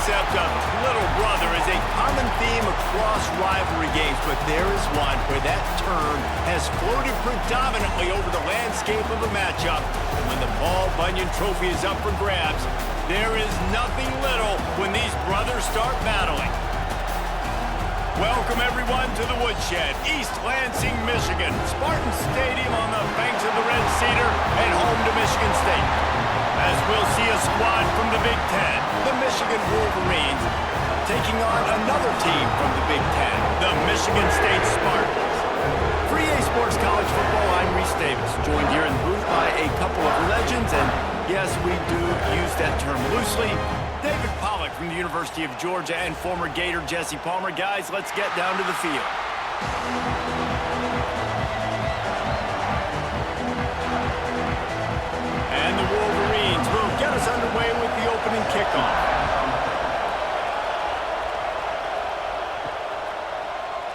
concept of little brother is a common theme across rivalry games, but there is one where that term has floated predominantly over the landscape of a matchup. And when the Paul Bunyan Trophy is up for grabs, there is nothing little when these brothers start battling. Welcome, everyone, to the Woodshed, East Lansing, Michigan. Spartans Stadium on the banks of the Red Cedar and home to Michigan State. As we'll see a squad from the Big Ten, the Michigan Wolverines, taking on another team from the Big Ten, the Michigan State Spartans. For EA Sports College Football, I'm Reese Davis, joined here in the booth by a couple of legends, and yes, we do use that term loosely. David Pollack from the University of Georgia and former Gator Jesse Palmer. Guys, let's get down to the field. And the Wolverines will get us underway with the opening kickoff.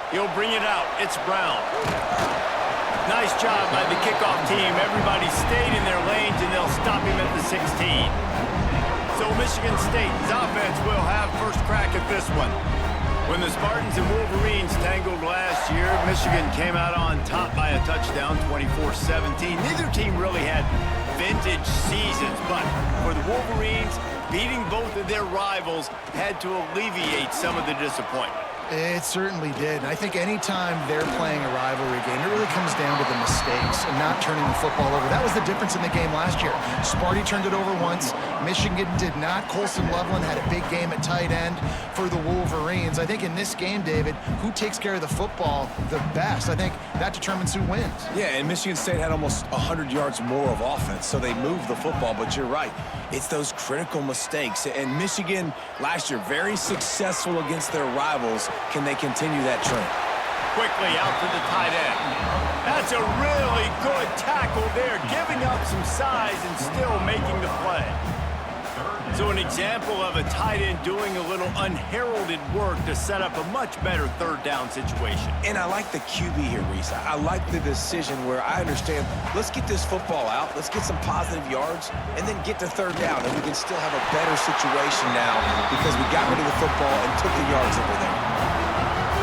He'll bring it out. It's Brown. Nice job by the kickoff team. Everybody stayed in their lanes, and they'll stop him at the 16. So Michigan State's offense will have first crack at this one. When the Spartans and Wolverines tangled last year, Michigan came out on top by a touchdown, 24-17. Neither team really had vintage seasons, but for the Wolverines, beating both of their rivals had to alleviate some of the disappointment. It certainly did. And I think anytime they're playing a rivalry game, it really comes down to the mistakes and not turning the football over. That was the difference in the game last year. Sparty turned it over once. Michigan did not. Colson Loveland had a big game at tight end for the Wolverines. I think in this game, David, who takes care of the football the best? I think that determines who wins. Yeah, and Michigan State had almost 100 yards more of offense, so they moved the football, but you're right. It's those critical mistakes. And Michigan last year, very successful against their rivals. Can they continue that trend? Quickly out to the tight end. That's a really good tackle there, giving up some size and still making the play. So an example of a tight end doing a little unheralded work to set up a much better third down situation. And I like the QB here, Reese. I like the decision where I understand, let's get this football out, let's get some positive yards, and then get to third down, and we can still have a better situation now because we got rid of the football and took the yards over there.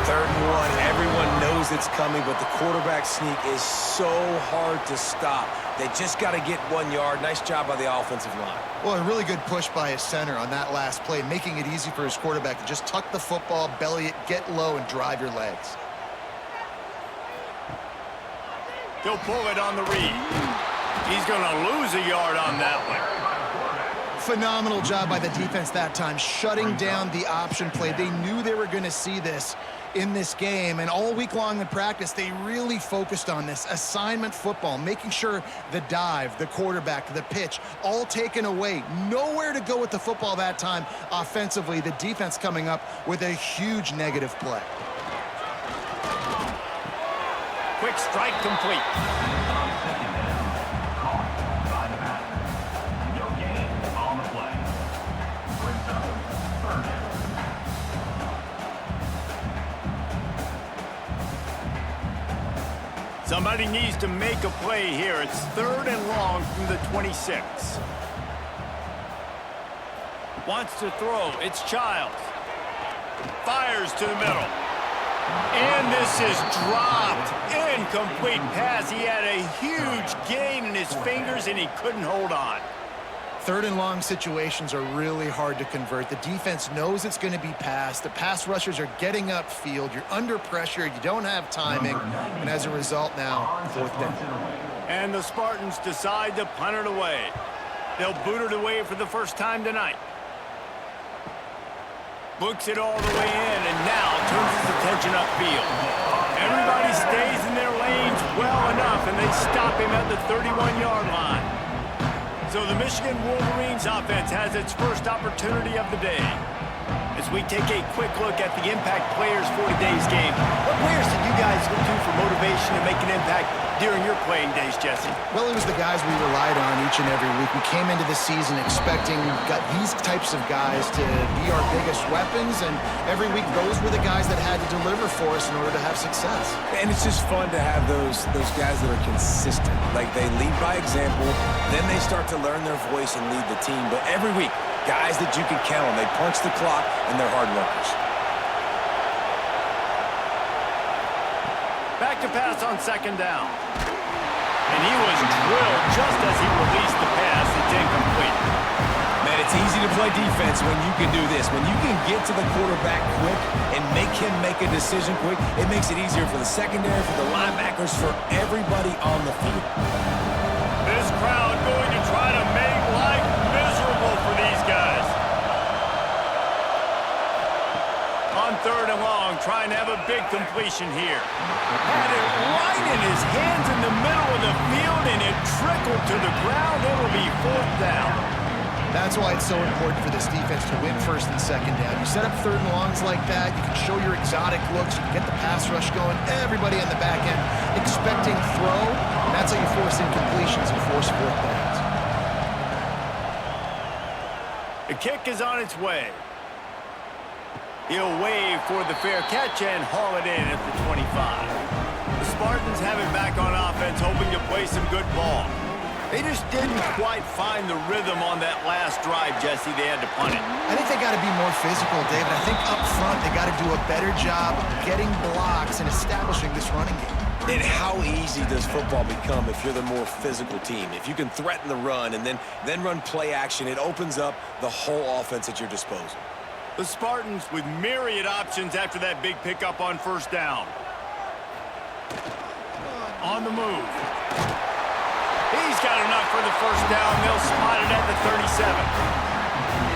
Third and one, everyone knows it's coming, but the quarterback sneak is so hard to stop. They just got to get 1 yard. Nice job by the offensive line. Well, a really good push by his center on that last play, making it easy for his quarterback to just tuck the football, belly it, get low, and drive your legs. He'll pull it on the read. He's going to lose a yard on that one. Phenomenal job by the defense that time, shutting down the option play. They knew they were going to see this in this game, and all week long in practice, they really focused on this assignment football, making sure the dive, the quarterback, the pitch, all taken away. Nowhere to go with the football that time offensively. The defense coming up with a huge negative play. Quick strike complete. Somebody needs to make a play here. It's third and long from the 26. Wants to throw. It's Childs. Fires to the middle. And this is dropped. Incomplete pass. He had a huge gain in his fingers, and he couldn't hold on. Third and long situations are really hard to convert. The defense knows it's going to be passed. The pass rushers are getting upfield. You're under pressure. You don't have timing. And as a result now, fourth down. And the Spartans decide to punt it away. They'll boot it away for the first time tonight. Books it all the way in and now turns his attention upfield. Everybody stays in their lanes well enough, and they stop him at the 31-yard line. So the Michigan Wolverines offense has its first opportunity of the day. As we take a quick look at the impact players for today's game, what players did you guys look to for motivation to make an impact during your playing days, Jesse? Well, it was the guys we relied on each and every week. We came into the season expecting these types of guys to be our biggest weapons, and every week those were the guys that had to deliver for us in order to have success. And it's just fun to have those guys that are consistent. Like, they lead by example, then they start to learn their voice and lead the team. But every week, Guys that you can count on. They punch the clock, and they're hard workers. Back to pass on second down. And he was drilled just as he released the pass. It's incomplete. Man, it's easy to play defense when you can do this. When you can get to the quarterback quick and make him make a decision quick, it makes it easier for the secondary, for the linebackers, for everybody on the field. This crowd going to try to make life miserable for these guys. On third and long, trying to have a big completion here. Had it right in his hands in the middle of the field, and it trickled to the ground. It will be fourth down. That's why it's so important for this defense to win first and second down. You set up third and longs like that, you can show your exotic looks, you can get the pass rush going, everybody on the back end expecting throw. That's how you force incompletions and force fourth downs. The kick is on its way. He'll wave for the fair catch and haul it in at the 25. The Spartans have it back on offense, hoping to play some good ball. They just didn't quite find the rhythm on that last drive, Jesse. They had to punt it. I think they got to be more physical, David. I think up front they got to do a better job getting blocks and establishing this running game. And how easy does football become if you're the more physical team? If you can threaten the run and then run play action, it opens up the whole offense at your disposal. The Spartans with myriad options after that big pickup on first down. On the move. He's got enough for the first down. They'll spot it at the 37.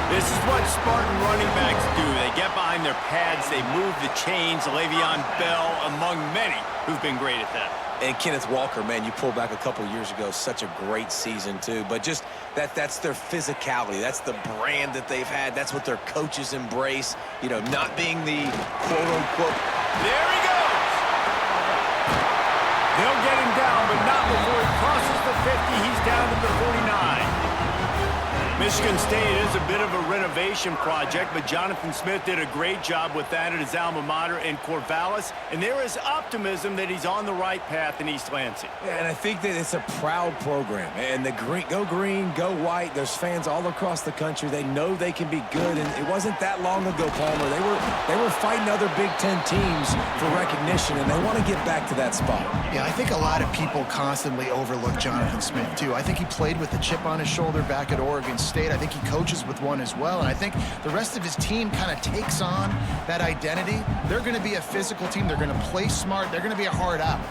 This is what Spartan running backs do. They get behind their pads, they move the chains. Le'Veon Bell among many who've been great at that. And Kenneth Walker, man, you pulled back a couple years ago, such a great season too. But just that's their physicality. That's the brand that they've had. That's what their coaches embrace. You know, not being the quote-unquote. There he goes. They'll get him down, but not before he crosses the 50. He's down to the 49. Michigan State is a bit of a renovation project, but Jonathan Smith did a great job with that at his alma mater in Corvallis, and there is optimism that he's on the right path in East Lansing. Yeah, and I think that it's a proud program, and the green, go white. There's fans all across the country. They know they can be good, and it wasn't that long ago, Palmer. They were fighting other Big Ten teams for recognition, and they want to get back to that spot. Yeah, I think a lot of people constantly overlook Jonathan Smith, too. I think he played with a chip on his shoulder back at Oregon State. I think he coaches with one as well, and I think the rest of his team kind of takes on that identity. They're going to be a physical team. They're going to play smart. They're going to be a hard out.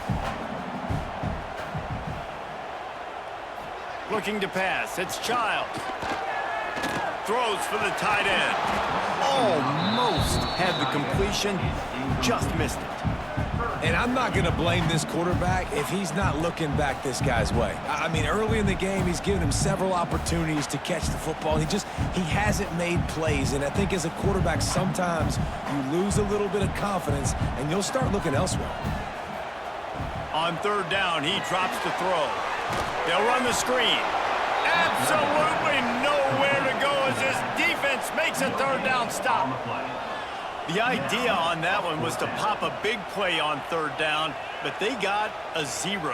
Looking to pass. It's Childs. Throws for the tight end. Almost had the completion. Just missed it. And I'm not going to blame this quarterback if he's not looking back this guy's way. I mean, early in the game, he's given him several opportunities to catch the football. He hasn't made plays. And I think as a quarterback, sometimes you lose a little bit of confidence, and you'll start looking elsewhere. On third down, he drops to throw. They'll run the screen. Absolutely nowhere to go as this defense makes a third down stop. The idea on that one was to pop a big play on third down, but they got a 0.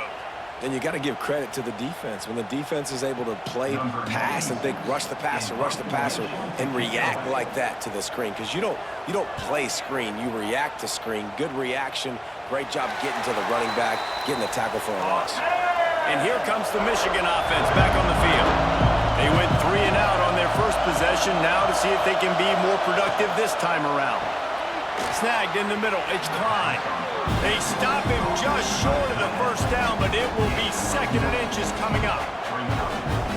And you got to give credit to the defense. When the defense is able to play pass and think rush the passer, and react like that to the screen. Because you don't play screen, you react to screen. Good reaction, great job getting to the running back, getting the tackle for a loss. And here comes the Michigan offense back on the field. They went 3 and out on their first possession, now to see if they can be more productive this time around. Snagged in the middle, it's Klein. They stop him just short of the first down, but it will be 2nd and inches coming up.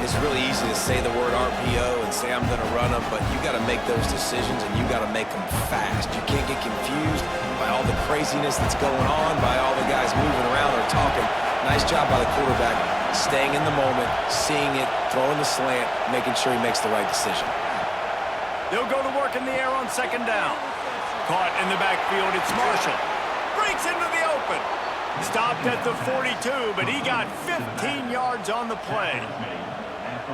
It's really easy to say the word RPO and say I'm going to run them, but you got to make those decisions and you got to make them fast. You can't get confused by all the craziness that's going on, by all the guys moving around or talking. Nice job by the quarterback, staying in the moment, seeing it, throwing the slant, making sure he makes the right decision. They'll go to work in the air on 2nd down. Caught in the backfield, it's Marshall. Breaks into the open. Stopped at the 42, but he got 15 yards on the play.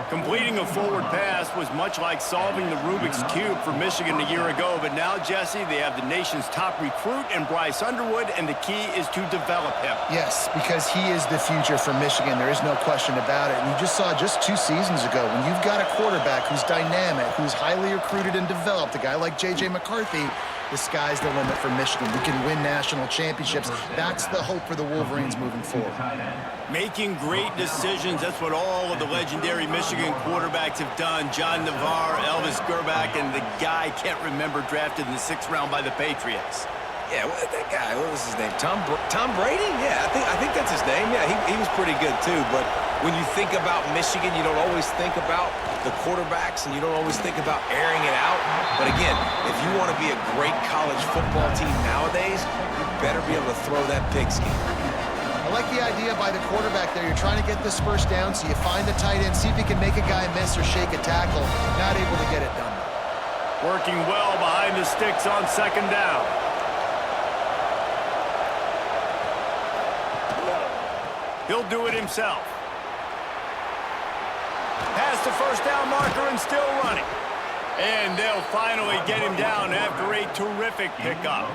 Completing a forward pass was much like solving the Rubik's Cube for Michigan a year ago, but now, Jesse, they have the nation's top recruit in Bryce Underwood, and the key is to develop him. Yes, because he is the future for Michigan. There is no question about it. And you just saw just 2 seasons ago, when you've got a quarterback who's dynamic, who's highly recruited and developed, a guy like J.J. McCarthy, the sky's the limit for Michigan. We can win national championships. That's the hope for the Wolverines moving forward. Making great decisions, that's what all of the legendary Michigan quarterbacks have done. John Navarre, Elvis Gerbach, and the guy I can't remember drafted in the 6th round by the Patriots. Yeah, that guy, what was his name? Tom Brady? Yeah, I think that's his name. Yeah, he was pretty good too. But when you think about Michigan, you don't always think about the quarterbacks, and you don't always think about airing it out. But again, if you want to be a great college football team nowadays, you better be able to throw that pigskin. I like the idea by the quarterback there. You're trying to get this first down, so you find the tight end, see if he can make a guy miss or shake a tackle. Not able to get it done. Working well behind the sticks on 2nd down. He'll do it himself. Past the first down marker and still running. And they'll finally get him down after a terrific pickup.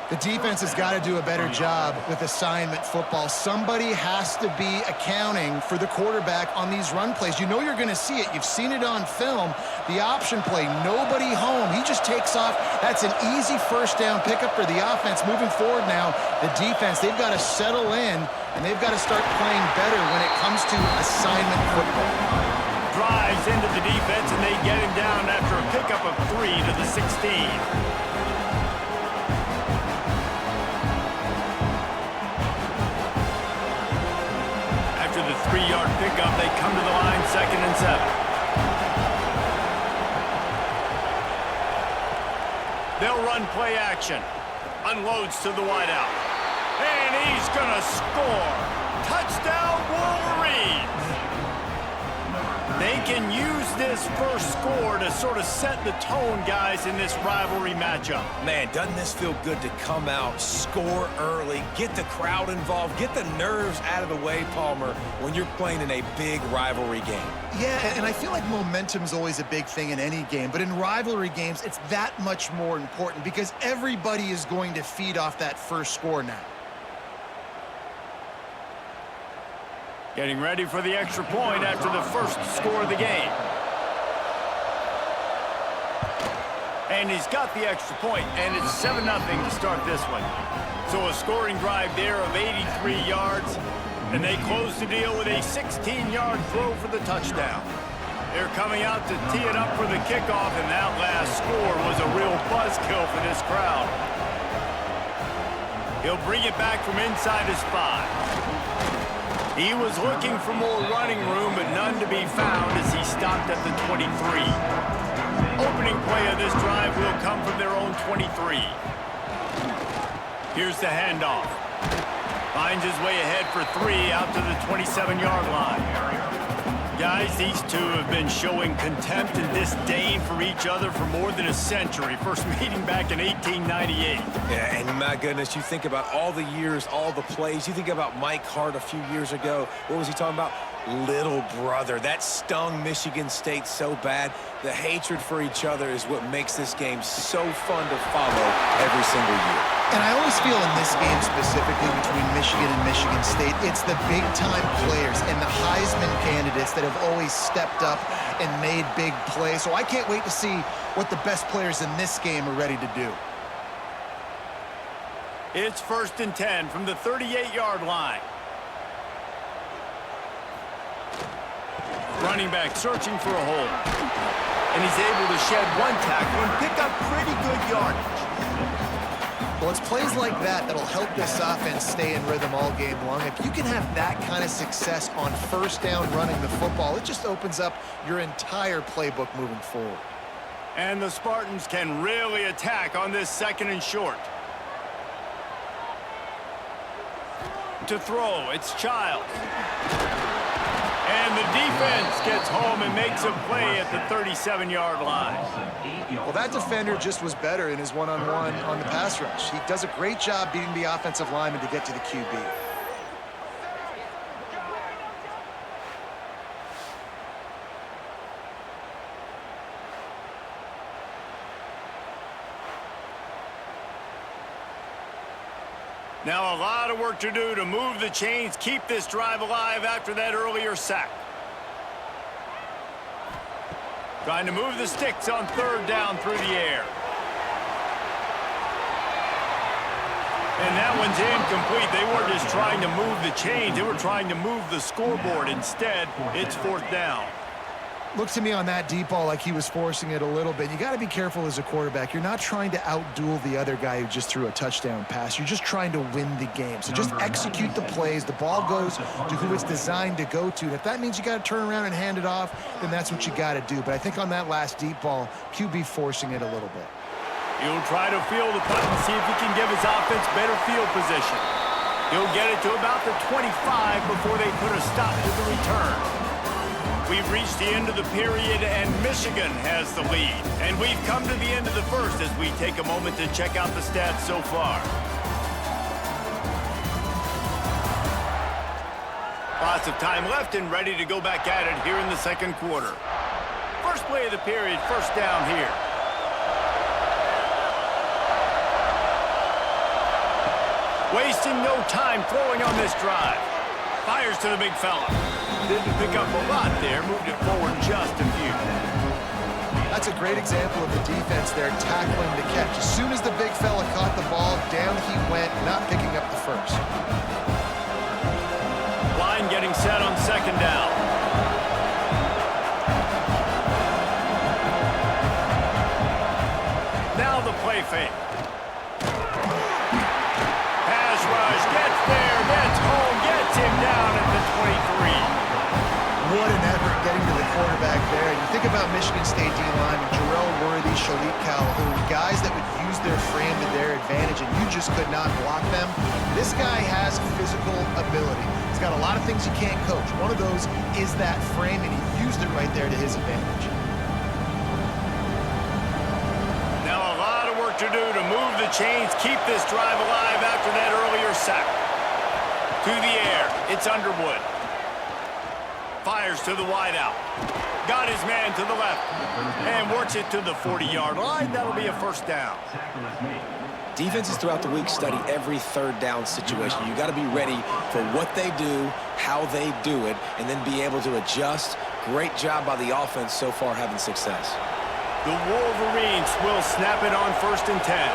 The defense has got to do a better job with assignment football. Somebody has to be accounting for the quarterback on these run plays. You know you're going to see it. You've seen it on film. The option play, nobody home. He just takes off. That's an easy first down pickup for the offense. Moving forward now, the defense, they've got to settle in, and they've got to start playing better when it comes to assignment football. Drives into the defense, and they get him down after a pickup of 3 to the 16. After the 3-yard pickup, they come to the line, 2nd and 7. They'll run play action. Unloads to the wideout. And he's gonna score. Touchdown, Wolverines! They can use this first score to sort of set the tone, guys, in this rivalry matchup. Man, doesn't this feel good to come out, score early, get the crowd involved, get the nerves out of the way, Palmer, when you're playing in a big rivalry game? Yeah, and I feel like momentum's always a big thing in any game, but in rivalry games, it's that much more important because everybody is going to feed off that first score now. Getting ready for the extra point after the first score of the game. And he's got the extra point, and it's 7-0 to start this one. So a scoring drive there of 83 yards, and they close the deal with a 16-yard throw for the touchdown. They're coming out to tee it up for the kickoff, and that last score was a real buzzkill for this crowd. He'll bring it back from inside his 5. He was looking for more running room, but none to be found as he stopped at the 23. Opening play of this drive will come from their own 23. Here's the handoff. Finds his way ahead for 3 out to the 27-yard line. Guys, these two have been showing contempt and disdain for each other for more than a century. First meeting back in 1898. Yeah, and my goodness, you think about all the years, all the plays. You think about Mike Hart a few years ago. What was he talking about? Little brother. That stung Michigan State so bad. The hatred for each other is what makes this game so fun to follow every single year. And I always feel in this game specifically between Michigan and Michigan State, it's the big-time players and the Heisman candidates that have always stepped up and made big plays. So I can't wait to see what the best players in this game are ready to do. It's 1st and 10 from the 38-yard line. Running back searching for a hole. And he's able to shed 1 tackle and pick up pretty good yardage. Well, it's plays like that that'll help this offense stay in rhythm all game long. If you can have that kind of success on first down running the football, it just opens up your entire playbook moving forward. And the Spartans can really attack on this 2nd and short. To throw, it's Childs. And the defense gets home and makes a play at the 37-yard line. Well, that defender just was better in his one-on-one on the pass rush. He does a great job beating the offensive lineman to get to the QB. Now a lot of work to do to move the chains, keep this drive alive after that earlier sack. Trying to move the sticks on third down through the air. And that one's incomplete. They weren't just trying to move the chains. They were trying to move the scoreboard. Instead, it's fourth down. Looks to me on that deep ball like he was forcing it a little bit. You got to be careful as a quarterback. You're not trying to outduel the other guy who just threw a touchdown pass. You're just trying to win the game. So just execute the plays. The ball goes to who it's designed to go to. And if that means you got to turn around and hand it off, then that's what you got to do. But I think on that last deep ball, QB forcing it a little bit. He'll try to field the punt and see if he can give his offense better field position. He'll get it to about the 25 before they put a stop to the return. We've reached the end of the period, and Michigan has the lead. And we've come to the end of the first as we take a moment to check out the stats so far. Lots of time left and ready to go back at it here in the second quarter. First play of the period, first down here. Wasting no time throwing on this drive. Fires to the big fella. Didn't pick up a lot there, moved it forward just a few. That's a great example of the defense there tackling the catch. As soon as the big fella caught the ball, down he went, not picking up the first. Line getting set on second down. Now the play fake. Pass rush, gets there, gets home, gets him down at the 23. What an effort getting to the quarterback there. You think about Michigan State D-line, Jarrell Worthy, Shalik Calhoun, guys that would use their frame to their advantage, and you just could not block them. This guy has physical ability. He's got a lot of things you can't coach. One of those is that frame, and he used it right there to his advantage. Now a lot of work to do to move the chains, keep this drive alive after that earlier sack. To the air, it's Underwood. Fires to the wideout. Got his man to the left. And works it to the 40-yard line. That'll be a first down. Defenses throughout the week study every third down situation. You got to be ready for what they do, how they do it, and then be able to adjust. Great job by the offense so far having success. The Wolverines will snap it on 1st and 10.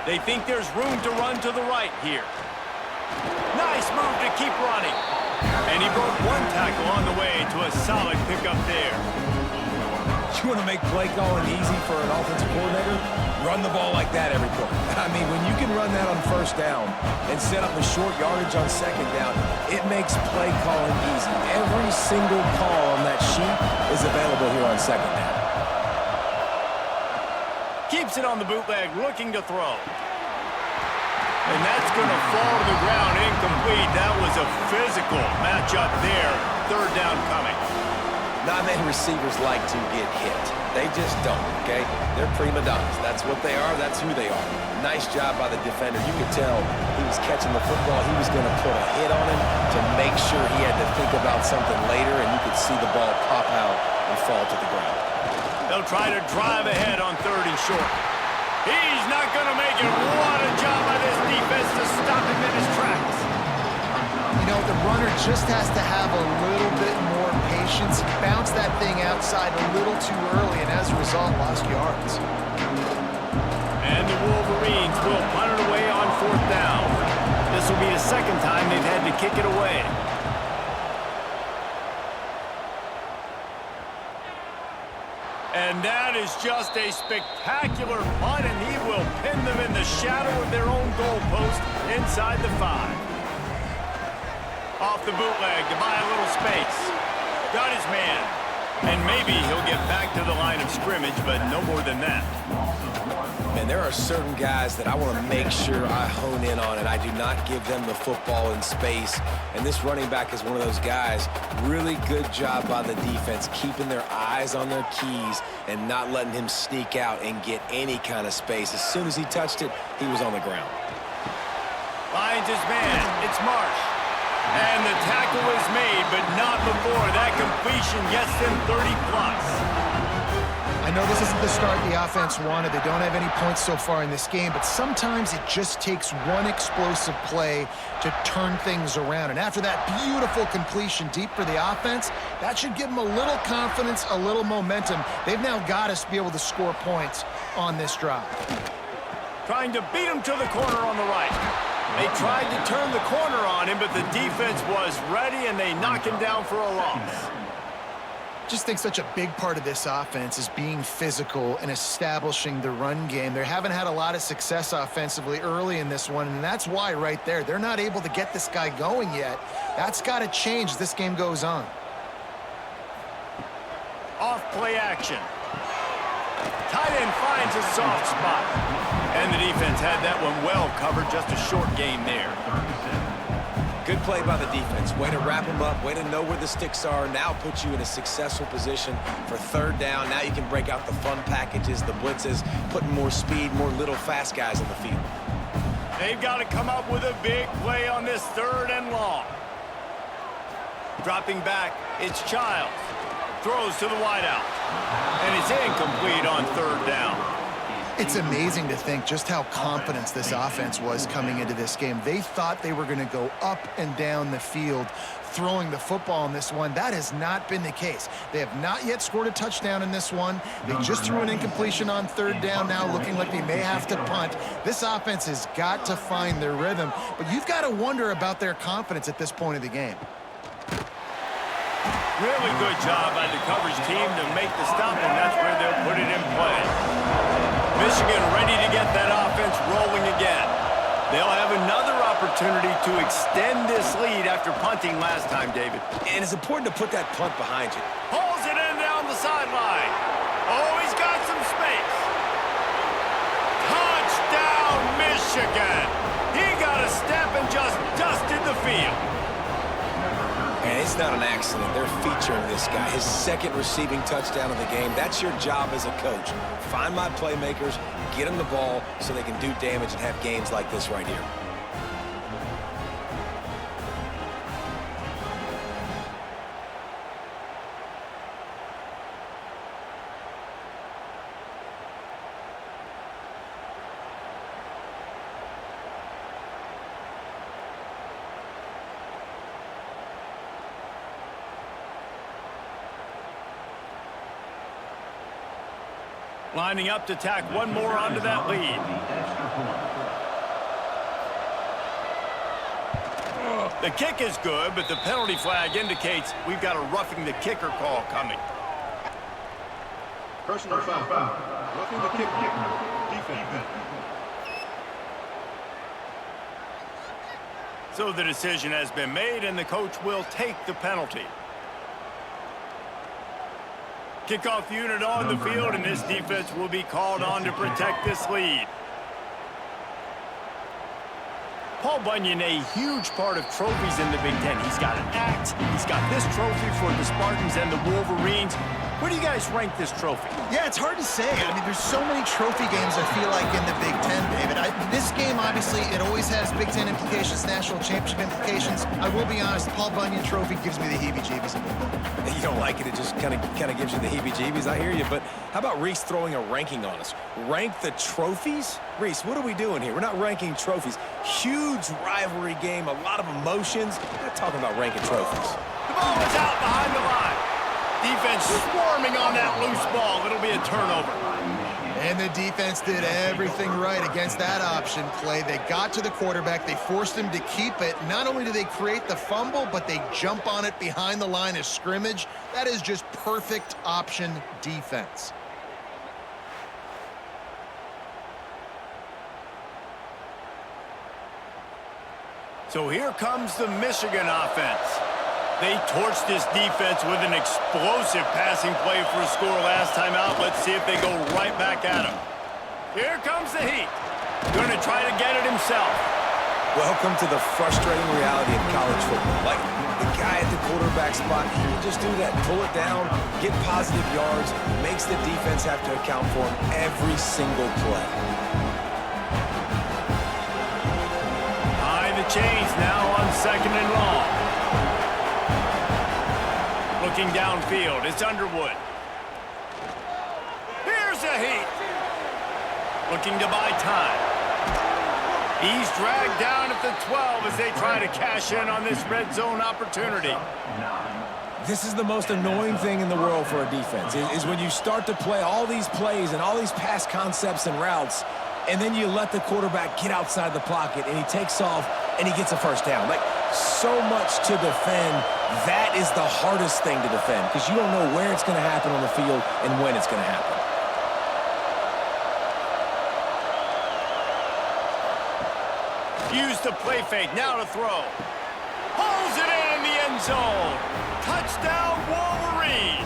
They think there's room to run to the right here. Nice move to keep running. And he broke one tackle on the way to a solid pickup there. You want to make play calling easy for an offensive coordinator? Run the ball like that every quarter. I mean, when you can run that on first down and set up the short yardage on second down, it makes play calling easy. Every single call on that sheet is available here on second down. Keeps it on the bootleg, looking to throw. And that's going to fall to the ground, incomplete. That was a physical matchup there. Third down coming. Not many receivers like to get hit. They just don't, okay? They're prima donnas. That's what they are. That's who they are. Nice job by the defender. You could tell he was catching the football. He was going to put a hit on him to make sure he had to think about something later, and you could see the ball pop out and fall to the ground. They'll try to drive ahead on 3rd and short. He's not going to make it. What a job by this defense to stop him in his tracks. You know, the runner just has to have a little bit more patience. He bounced that thing outside a little too early, and as a result, lost yards. And the Wolverines will punt it away on 4th down. This will be the second time they've had to kick it away. And that is just a spectacular punt, and he will pin them in the shadow of their own goalpost inside the 5. Off the bootleg to buy a little space. Got his man. And maybe he'll get back to the line of scrimmage, but no more than that. And there are certain guys that I want to make sure I hone in on, and I do not give them the football in space. And this running back is one of those guys. Really good job by the defense, keeping their eyes on their keys and not letting him sneak out and get any kind of space. As soon as he touched it, he was on the ground. Finds his man. It's Marsh. And the tackle is made, but not before that completion gets him 30+. I I know this isn't the start the offense wanted. They don't have any points so far in this game, but sometimes it just takes one explosive play to turn things around. And after that beautiful completion deep for the offense, that should give them a little confidence, a little momentum. They've now got us to be able to score points on this drive. Trying to beat him to the corner on the right. They tried to turn the corner on him, but the defense was ready, and they knock him down for a loss. Just think such a big part of this offense is being physical and establishing the run game. They haven't had a lot of success offensively early in this one, and that's why right there, they're not able to get this guy going yet. That's got to change as this game goes on. Off play action. Tight end finds a soft spot. And the defense had that one well covered, just a short gain there. Good play by the defense. Way to wrap them up. Way to know where the sticks are. Now put you in a successful position for third down. Now you can break out the fun packages, the blitzes, putting more speed, more little fast guys on the field. They've got to come up with a big play on this 3rd and long. Dropping back, it's Childs. Throws to the wideout. And it's incomplete on 3rd down. It's amazing to think just how confident this offense was coming into this game. They thought they were going to go up and down the field throwing the football in this one. That has not been the case. They have not yet scored a touchdown in this one. They just threw an incompletion on 3rd down now, looking like they may have to punt. This offense has got to find their rhythm, but you've got to wonder about their confidence at this point of the game. Really good job by the coverage team to make the stop, and that's where they'll put it in play. Michigan ready to get that offense rolling again. They'll have another opportunity to extend this lead after punting last time, David. And it's important to put that punt behind you. Pulls it in down the sideline. Oh, he's got some space. Touchdown, Michigan. He got a step and just dusted the field. And it's not an accident. They're featuring this guy. His 2nd receiving touchdown of the game. That's your job as a coach. Find my playmakers, get them the ball so they can do damage and have games like this right here. Lining up to tack one more onto that lead. The kick is good, but the penalty flag indicates we've got a roughing the kicker call coming. Personal foul. Roughing the kicker. Defense. So the decision has been made, and the coach will take the penalty. Kickoff unit on the field, and this defense will be called on to protect this lead. Paul Bunyan, a huge part of trophies in the Big Ten. He's got an axe. He's got this trophy for the Spartans and the Wolverines. Where do you guys rank this trophy? Yeah, it's hard to say. I mean, there's so many trophy games, I feel like, in the Big Ten, David. This game, obviously, it always has Big Ten implications, national championship implications. I will be honest, Paul Bunyan trophy gives me the heebie-jeebies a little bit. You don't like it, it just kind of gives you the heebie-jeebies. I hear you, but how about Reese throwing a ranking on us? Rank the trophies? Reese, what are we doing here? We're not ranking trophies. Huge rivalry game, a lot of emotions. We're not talking about ranking trophies. The ball is out behind the line. Defense swarming on that loose ball. It'll be a turnover. And the defense did everything right against that option play. They got to the quarterback. They forced him to keep it. Not only do they create the fumble, but they jump on it behind the line of scrimmage. That is just perfect option defense. So here comes the Michigan offense. They torched this defense with an explosive passing play for a score last time out. Let's see if they go right back at him. Here comes the heat. Going to try to get it himself. Welcome to the frustrating reality of college football. Like, the guy at the quarterback spot, he will just do that. Pull it down, get positive yards, makes the defense have to account for him every single play. High the chains now on 2nd and long. Looking downfield, it's Underwood. the heat. Looking to buy time. He's dragged down at the 12 as they try to cash in on this red zone opportunity. This is the most annoying thing in the world for a defense, is when you start to play all these plays and all these pass concepts and routes, and then you let the quarterback get outside the pocket, and he takes off, and he gets a first down. Like, so much to defend. That is the hardest thing to defend, because you don't know where it's going to happen on the field and when it's going to happen. Used the play fake, now to throw. Pulls it in the end zone. Touchdown, Wolverines.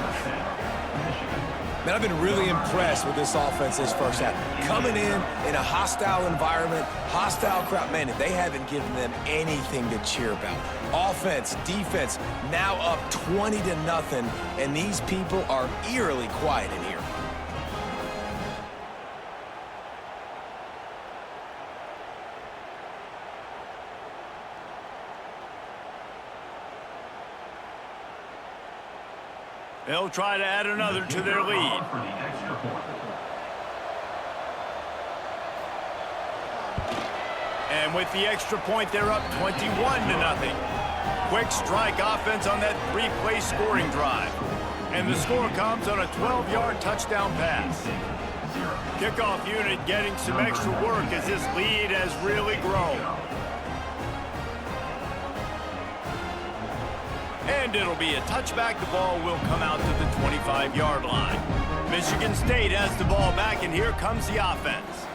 Man, I've been really impressed with this offense this first half. Coming in a hostile environment, hostile crowd, man, they haven't given them anything to cheer about. Offense, defense, now up 20-0, and these people are eerily quiet in here. They'll try to add another to their lead. And with the extra point, they're up 21-0. Quick strike offense on that three-play scoring drive. And the score comes on a 12-yard touchdown pass. Kickoff unit getting some extra work as this lead has really grown. And it'll be a touchback. The ball will come out to the 25-yard line. Michigan State has the ball back, and here comes the offense.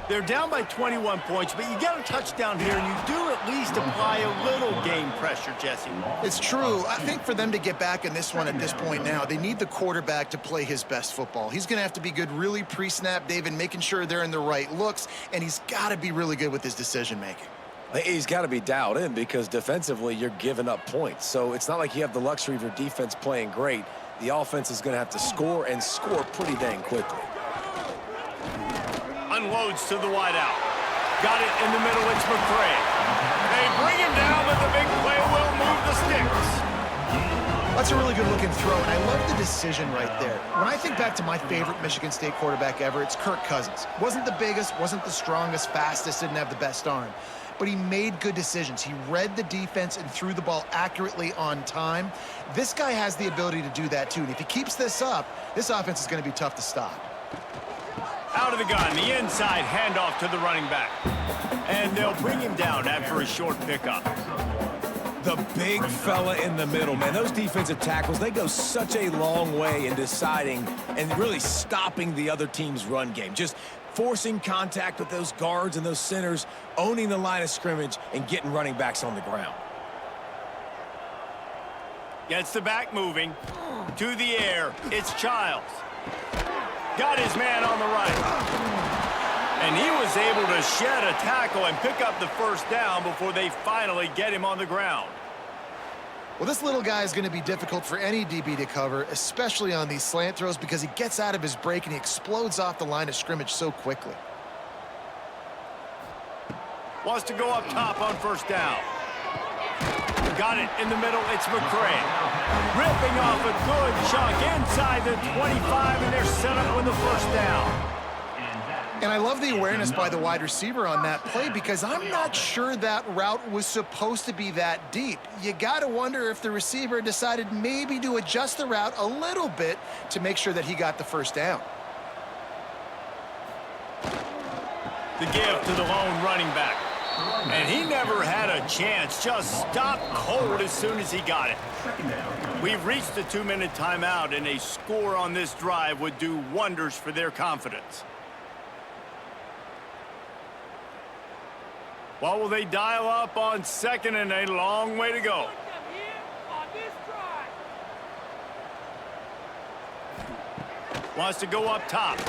They're down by 21 points, but you get a touchdown here, and you do at least apply a little game pressure, Jesse. It's true. I think for them to get back in this one at this point now, they need the quarterback to play his best football. He's going to have to be good really pre-snap, David, making sure they're in the right looks, and he's got to be really good with his decision-making. He's got to be dialed in because defensively you're giving up points. So it's not like you have the luxury of your defense playing great. The offense is going to have to score and score pretty dang quickly. Unloads to the wideout. Got it in the middle. It's McCray. They bring him down, but the big play will move the sticks. That's a really good-looking throw, and I love the decision right there. When I think back to my favorite Michigan State quarterback ever, it's Kirk Cousins. Wasn't the biggest, wasn't the strongest, fastest, didn't have the best arm. But he made good decisions. He read the defense and threw the ball accurately on time. This guy has the ability to do that, too. And if he keeps this up, this offense is going to be tough to stop. Out of the gun, the inside handoff to the running back. And they'll bring him down after a short pickup. The big fella in the middle, man. Those defensive tackles, they go such a long way in deciding and really stopping the other team's run game. Just forcing contact with those guards and those centers, owning the line of scrimmage, and getting running backs on the ground. Gets the back moving. To the air. It's Childs. Got his man on the right. And he was able to shed a tackle and pick up the first down before they finally get him on the ground. Well, this little guy is going to be difficult for any DB to cover, especially on these slant throws, because he gets out of his break and he explodes off the line of scrimmage so quickly. Wants to go up top on first down. Got it in the middle. It's McCray. Ripping off a good chunk inside the 25, and they're set up with the first down. And I love the awareness by the wide receiver on that play because I'm not sure that route was supposed to be that deep. You got to wonder if the receiver decided maybe to adjust the route a little bit to make sure that he got the first down. The give to the lone running back. And he never had a chance, just stopped cold as soon as he got it. We've reached the 2-minute timeout, and a score on this drive would do wonders for their confidence. What will they dial up on second, and a long way to go? Wants to go up top.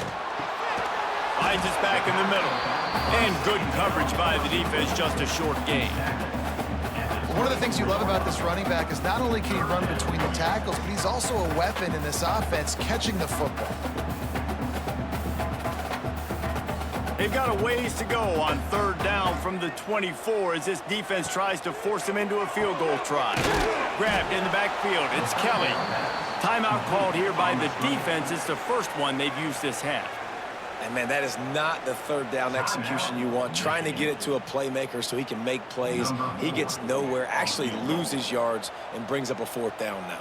Finds us back in the middle. And good coverage by the defense, just a short gain. One of the things you love about this running back is not only can he run between the tackles, but he's also a weapon in this offense, catching the football. They've got a ways to go on third down from the 24 as this defense tries to force them into a field goal try. Grabbed in the backfield, it's Kelly. Timeout called here by the defense. It's the first one they've used this half. And, man, that is not the third down execution you want. Trying to get it to a playmaker so he can make plays. He gets nowhere, actually loses yards, and brings up a 4th down now.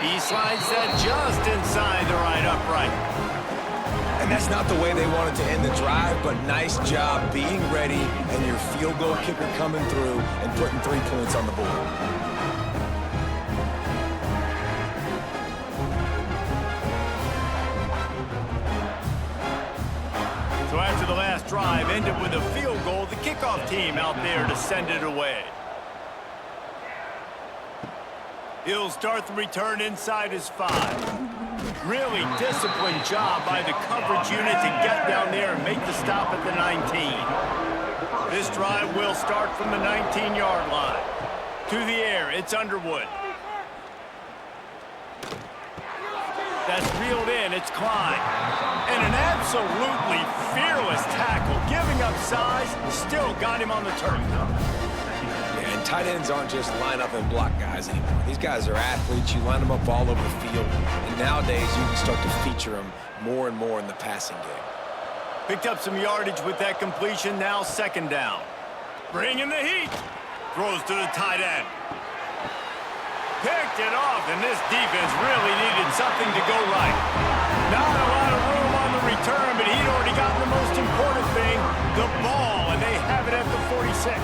He slides that just inside the right upright. And that's not the way they wanted to end the drive, but nice job being ready and your field goal kicker coming through and putting 3 points on the board. So after the last drive ended with a field goal, the kickoff team out there to send it away. He'll start the return inside his 5. Really disciplined job by the coverage unit to get down there and make the stop at the 19. This drive will start from the 19-yard line. To the air, it's Underwood. That's reeled in, it's Klein. And an absolutely fearless tackle, giving up size, still got him on the turf. And tight ends aren't just line up and block guys anymore. These guys are athletes. You line them up all over the field. And nowadays, you can start to feature them more and more in the passing game. Picked up some yardage with that completion, now 2nd down. Bringing the heat. Throws to the tight end. Picked it off, and this defense really needed something to go right. Not a lot of room on the return, but he'd already gotten the most important thing, the ball, and they have it at the 46.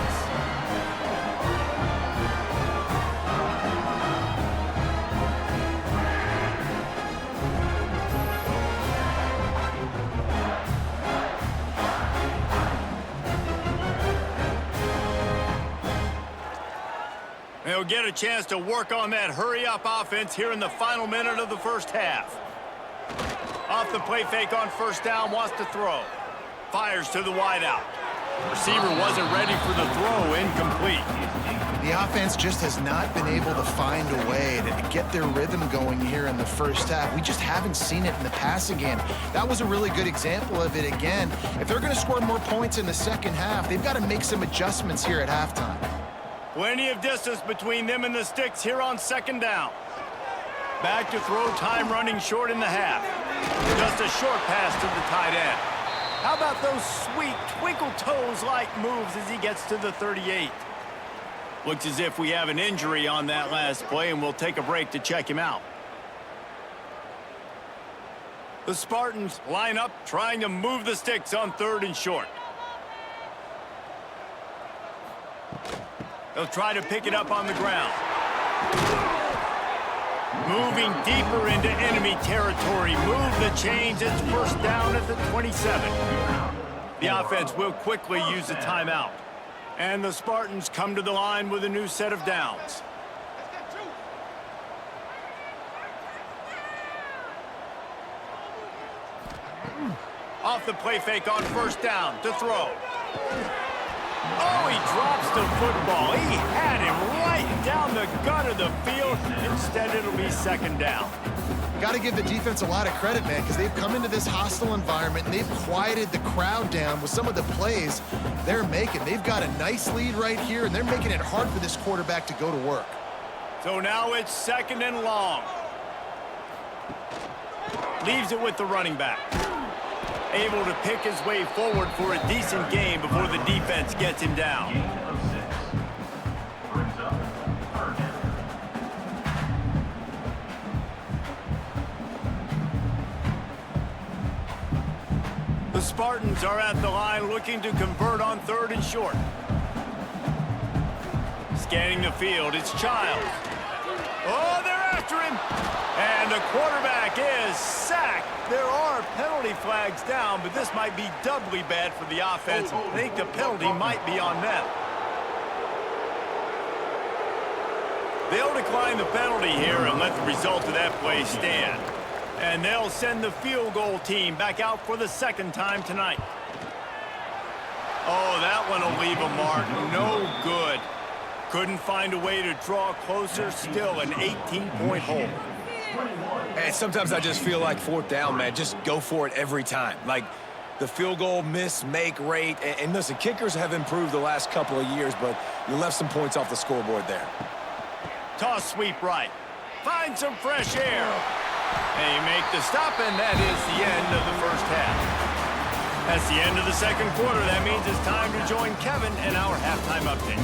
They'll get a chance to work on that hurry-up offense here in the final minute of the first half. Off the play fake on 1st down, wants to throw. Fires to the wideout. Receiver wasn't ready for the throw, incomplete. The offense just has not been able to find a way to get their rhythm going here in the first half. We just haven't seen it in the passing game. That was a really good example of it again. If they're going to score more points in the second half, they've got to make some adjustments here at halftime. Plenty of distance between them and the sticks here on 2nd down. Back to throw, time running short in the half. Just a short pass to the tight end. How about those sweet twinkle toes-like moves as he gets to the 38? Looks as if we have an injury on that last play, and we'll take a break to check him out. The Spartans line up, trying to move the sticks on 3rd and short. They'll try to pick it up on the ground. Moving deeper into enemy territory. Move the chains. It's 1st down at the 27. The offense will quickly use a timeout. And the Spartans come to the line with a new set of downs. Off the play fake on 1st down to throw. Oh, he drops the football. He had him right down the gut of the field. Instead, it'll be 2nd down. Got to give the defense a lot of credit, man, because they've come into this hostile environment and they've quieted the crowd down with some of the plays they're making. They've got a nice lead right here, and they're making it hard for this quarterback to go to work. So now it's 2nd and long. Leaves it with the running back. Able to pick his way forward for a decent game before the defense gets him down. The Spartans are at the line looking to convert on 3rd and short. Scanning the field, it's Childs. Oh, they're after him. And the quarterback is sacked. There are penalty flags down, but this might be doubly bad for the offense. I think the penalty might be on them. They'll decline the penalty here and let the result of that play stand. And they'll send the field goal team back out for the 2nd time tonight. Oh, that one will leave a mark. No good. Couldn't find a way to draw closer. Still an 18-point hole. And sometimes I just feel like 4th down, man. Just go for it every time. Like the field goal miss-make rate. And listen, kickers have improved the last couple of years, but you left some points off the scoreboard there. Toss sweep right. Find some fresh air. They make the stop, and that is the end of the first half. That's the end of the second quarter. That means it's time to join Kevin in our halftime update.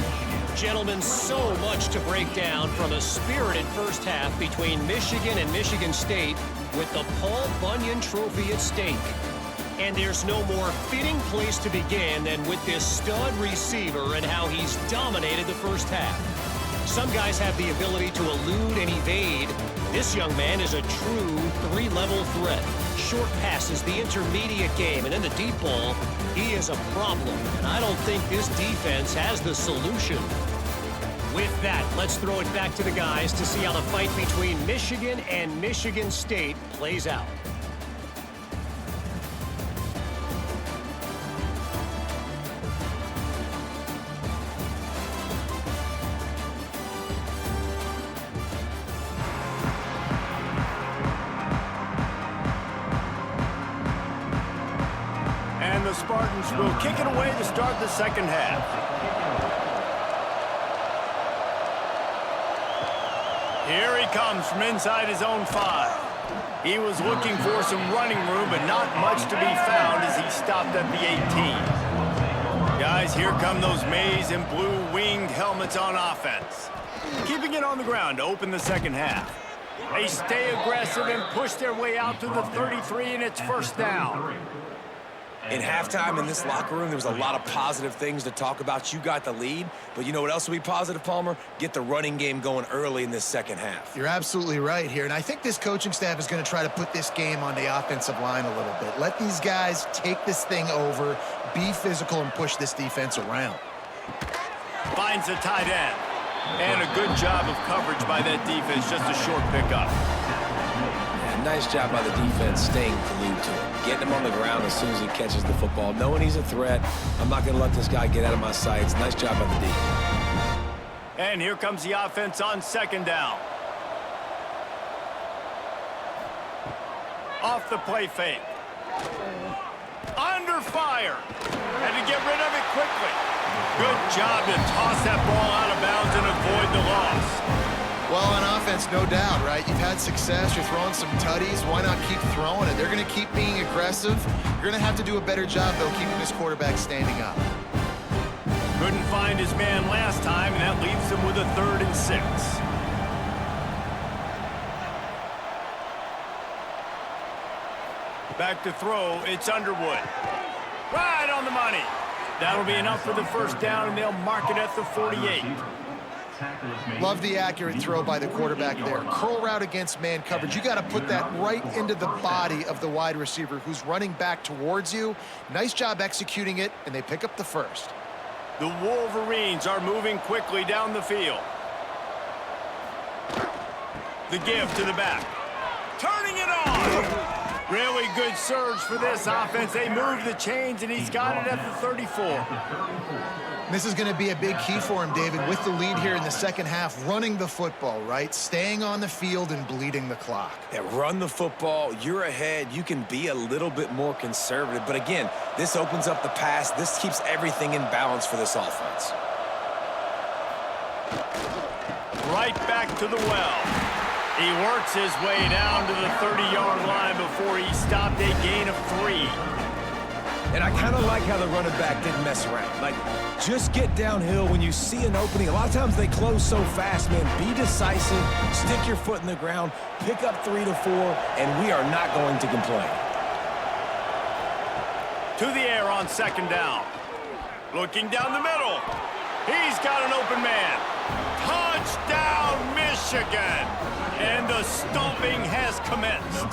Gentlemen, so much to break down from a spirited first half between Michigan and Michigan State with the Paul Bunyan Trophy at stake. And there's no more fitting place to begin than with this stud receiver and how he's dominated the first half. Some guys have the ability to elude and evade. This young man is a true three-level threat. Short passes, the intermediate game, and in the deep ball, he is a problem. And I don't think this defense has the solution. With that, let's throw it back to the guys to see how the fight between Michigan and Michigan State plays out. And the Spartans will kick it away to start the second half. Here he comes from inside his own 5. He was looking for some running room, but not much to be found as he stopped at the 18. Guys, here come those maize and blue winged helmets on offense. Keeping it on the ground to open the second half. They stay aggressive and push their way out to the 33, and it's first down. In halftime in this locker room, there was a lot of positive things to talk about. You got the lead, but you know what else will be positive, Palmer? Get the running game going early in this second half. You're absolutely right here, and I think this coaching staff is going to try to put this game on the offensive line a little bit. Let these guys take this thing over, be physical, and push this defense around. Finds a tight end. And a good job of coverage by that defense, just a short pickup. Nice job by the defense staying glued to him. Getting him on the ground as soon as he catches the football. Knowing he's a threat, I'm not going to let this guy get out of my sights. Nice job by the defense. And here comes the offense on second down. Off the play fake. Under fire. And to get rid of it quickly. Good job to toss that ball out of bounds and avoid the loss. Well, on offense, no doubt, right? You've had success. You're throwing some tutties. Why not keep throwing it? They're going to keep being aggressive. You're going to have to do a better job, though, keeping this quarterback standing up. Couldn't find his man last time, and that leaves him with a 3rd and 6. Back to throw, it's Underwood. Right on the money. That'll be enough for the first down, and they'll mark it at the 48. Love the accurate throw by the quarterback there. Curl route against man coverage. You got to put that right into the body of the wide receiver who's running back towards you. Nice job executing it, and they pick up the first. The Wolverines are moving quickly down the field. The give to the back. Turning it on! Really good surge for this offense. They move the chains, and he's got it at the 34. This is going to be a big key for him, David, with the lead here in the second half, running the football, right? Staying on the field and bleeding the clock. Yeah, run the football. You're ahead. You can be a little bit more conservative. But again, this opens up the pass. This keeps everything in balance for this offense. Right back to the well. He works his way down to the 30-yard line before he stopped a gain of 3. And I kind of like how the running back didn't mess around. Like, just get downhill when you see an opening. A lot of times they close so fast, man. Be decisive, stick your foot in the ground, pick up 3 to 4, and we are not going to complain. To the air on second down. Looking down the middle. He's got an open man. Touchdown, Michigan! And the stomping has commenced.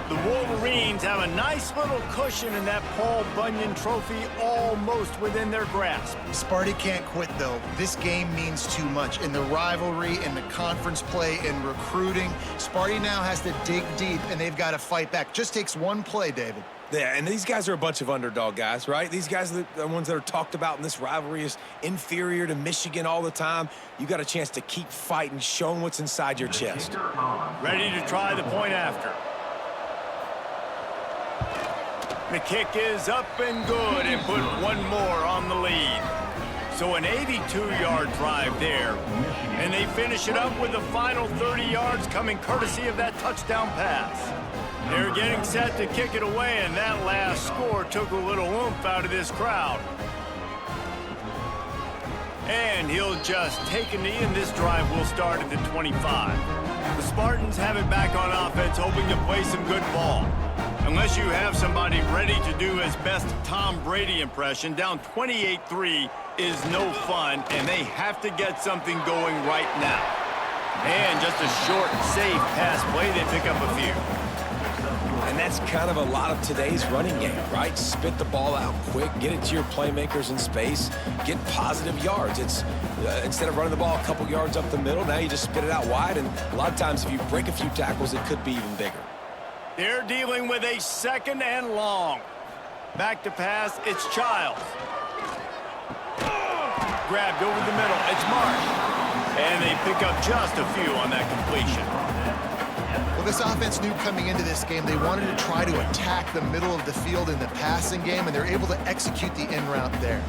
The Wolverines have a nice little cushion in that Paul Bunyan Trophy almost within their grasp. Sparty can't quit, though. This game means too much. In the rivalry, in the conference play, in recruiting, Sparty now has to dig deep, and they've got to fight back. Just takes one play, David. Yeah, and these guys are a bunch of underdog guys, right? These guys are the ones that are talked about in this rivalry as inferior to Michigan all the time. You got a chance to keep fighting, showing what's inside your chest. Ready to try the point after. The kick is up and good, and put one more on the lead. So an 82-yard drive there, and they finish it up with the final 30 yards coming courtesy of that touchdown pass. They're getting set to kick it away, and that last score took a little oomph out of this crowd. And he'll just take a knee, and this drive will start at the 25. The Spartans have it back on offense, hoping to play some good ball. Unless you have somebody ready to do his best Tom Brady impression, down 28-3 is no fun, and they have to get something going right now. And just a short, safe pass play, they pick up a few. And that's kind of a lot of today's running game, right? Spit the ball out quick, get it to your playmakers in space, get positive yards. It's instead of running the ball a couple yards up the middle, now you just spit it out wide, and a lot of times if you break a few tackles, it could be even bigger. They're dealing with a 2nd and long. Back to pass, it's Childs. Grabbed over the middle, it's Marsh. And they pick up just a few on that completion. Well, this offense knew coming into this game they wanted to try to attack the middle of the field in the passing game, and they're able to execute the in route there.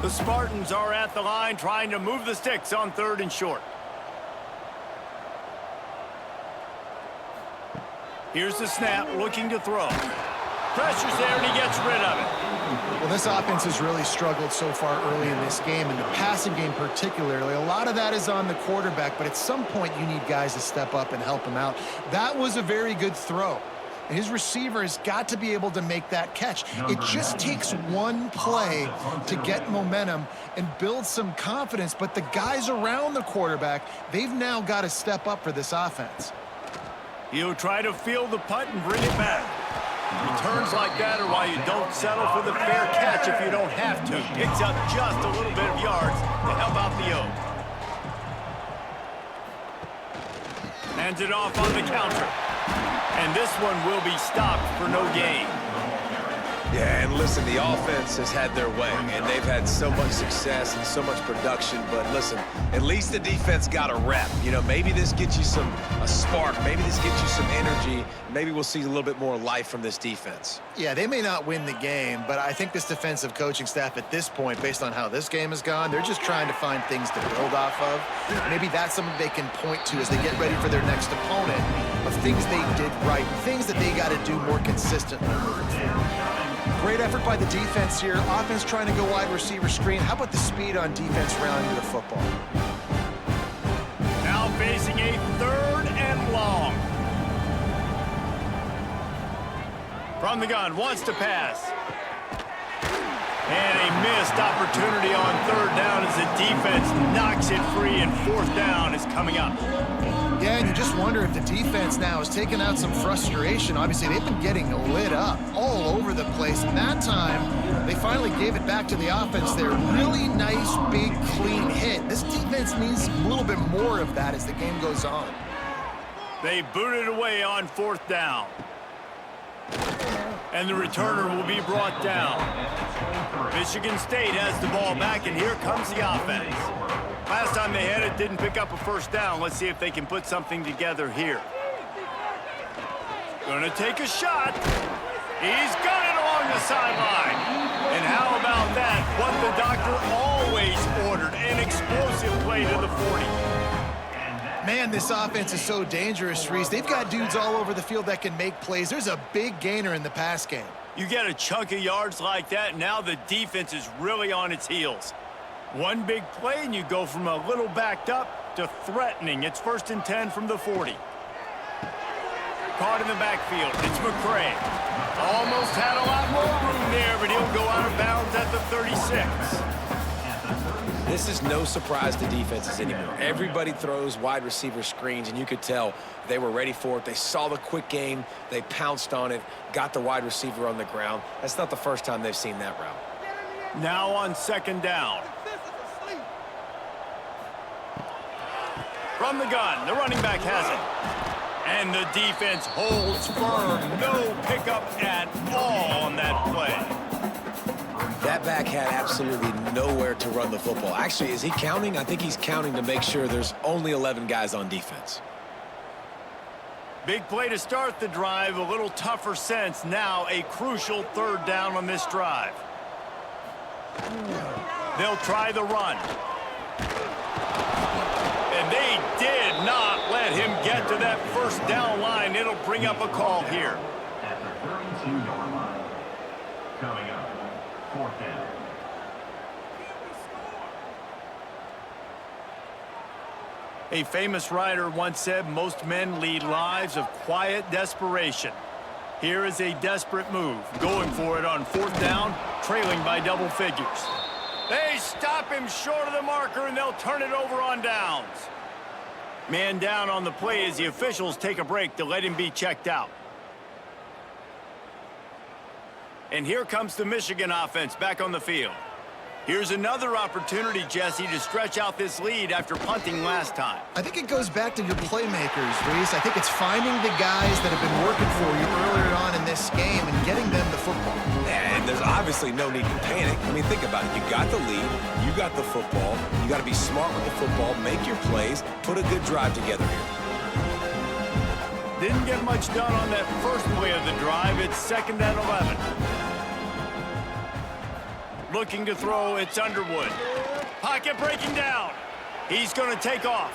The Spartans are at the line trying to move the sticks on 3rd and short. Here's the snap, looking to throw. Pressure's there, and he gets rid of it. Well, this offense has really struggled so far early in this game, and the passing game particularly. A lot of that is on the quarterback, but at some point you need guys to step up and help him out. That was a very good throw. And his receiver has got to be able to make that catch. It just takes one play to get momentum and build some confidence, but the guys around the quarterback, they've now got to step up for this offense. He'll try to field the punt and bring it back. Returns like that are why you don't settle for the fair catch if you don't have to. Picks up just a little bit of yards to help out the O. Hands it off on the counter. And this one will be stopped for no gain. Yeah, and listen, the offense has had their way, and they've had so much success and so much production, but listen, at least the defense got a rep. You know, maybe this gets you a spark, maybe this gets you some energy, maybe we'll see a little bit more life from this defense. Yeah, they may not win the game, but I think this defensive coaching staff at this point, based on how this game has gone, they're just trying to find things to build off of. Maybe that's something they can point to as they get ready for their next opponent, of things they did right, things that they got to do more consistently moving forward. Great effort by the defense here. Offense trying to go wide receiver screen. How about the speed on defense rounding the football? Now facing a 3rd and long. From the gun, wants to pass. And a missed opportunity on 3rd down as the defense knocks it free, and 4th down is coming up. Yeah, and you just wonder if the defense now has taken out some frustration. Obviously, they've been getting lit up all over the place. And that time, they finally gave it back to the offense there. Really nice, big, clean hit. This defense needs a little bit more of that as the game goes on. They boot it away on 4th down. And the returner will be brought down. Michigan State has the ball back, and here comes the offense. Last time they had it, didn't pick up a 1st down. Let's see if they can put something together here. Gonna take a shot. He's got it along the sideline. And how about that? What the doctor always ordered, an explosive play to the 40. Man, this offense is so dangerous, Reese. They've got dudes all over the field that can make plays. There's a big gainer in the pass game. You get a chunk of yards like that, now the defense is really on its heels. One big play, and you go from a little backed up to threatening. It's 1st and 10 from the 40. Caught in the backfield. It's McCray. Almost had a lot more room there, but he'll go out of bounds at the 36. This is no surprise to defenses anymore. Everybody throws wide receiver screens, and you could tell they were ready for it. They saw the quick game. They pounced on it, got the wide receiver on the ground. That's not the first time they've seen that route. Now on 2nd down. From the gun, the running back has it. And the defense holds firm. No pickup at all on that play. That back had absolutely nowhere to run the football. Actually, is he counting? I think he's counting to make sure there's only 11 guys on defense. Big play to start the drive. A little tougher sense. Now a crucial 3rd down on this drive. They'll try the run. And they did not let him get to that first down line. It'll bring up a call here. At the 32-yard line. Coming up, 4th down. A famous writer once said, most men lead lives of quiet desperation. Here is a desperate move, going for it on 4th down, trailing by double figures. They stop him short of the marker, and they'll turn it over on downs. Man down on the play as the officials take a break to let him be checked out. And here comes the Michigan offense back on the field. Here's another opportunity, Jesse, to stretch out this lead after punting last time. I think it goes back to your playmakers, Reese. I think it's finding the guys that have been working for you earlier on in this game and getting them the football. And there's obviously no need to panic. I mean, think about it. You got the lead. You got the football. You got to be smart with the football. Make your plays. Put a good drive together here. Didn't get much done on that first play of the drive. It's 2nd and 11. Looking to throw, it's Underwood. Pocket breaking down. He's going to take off.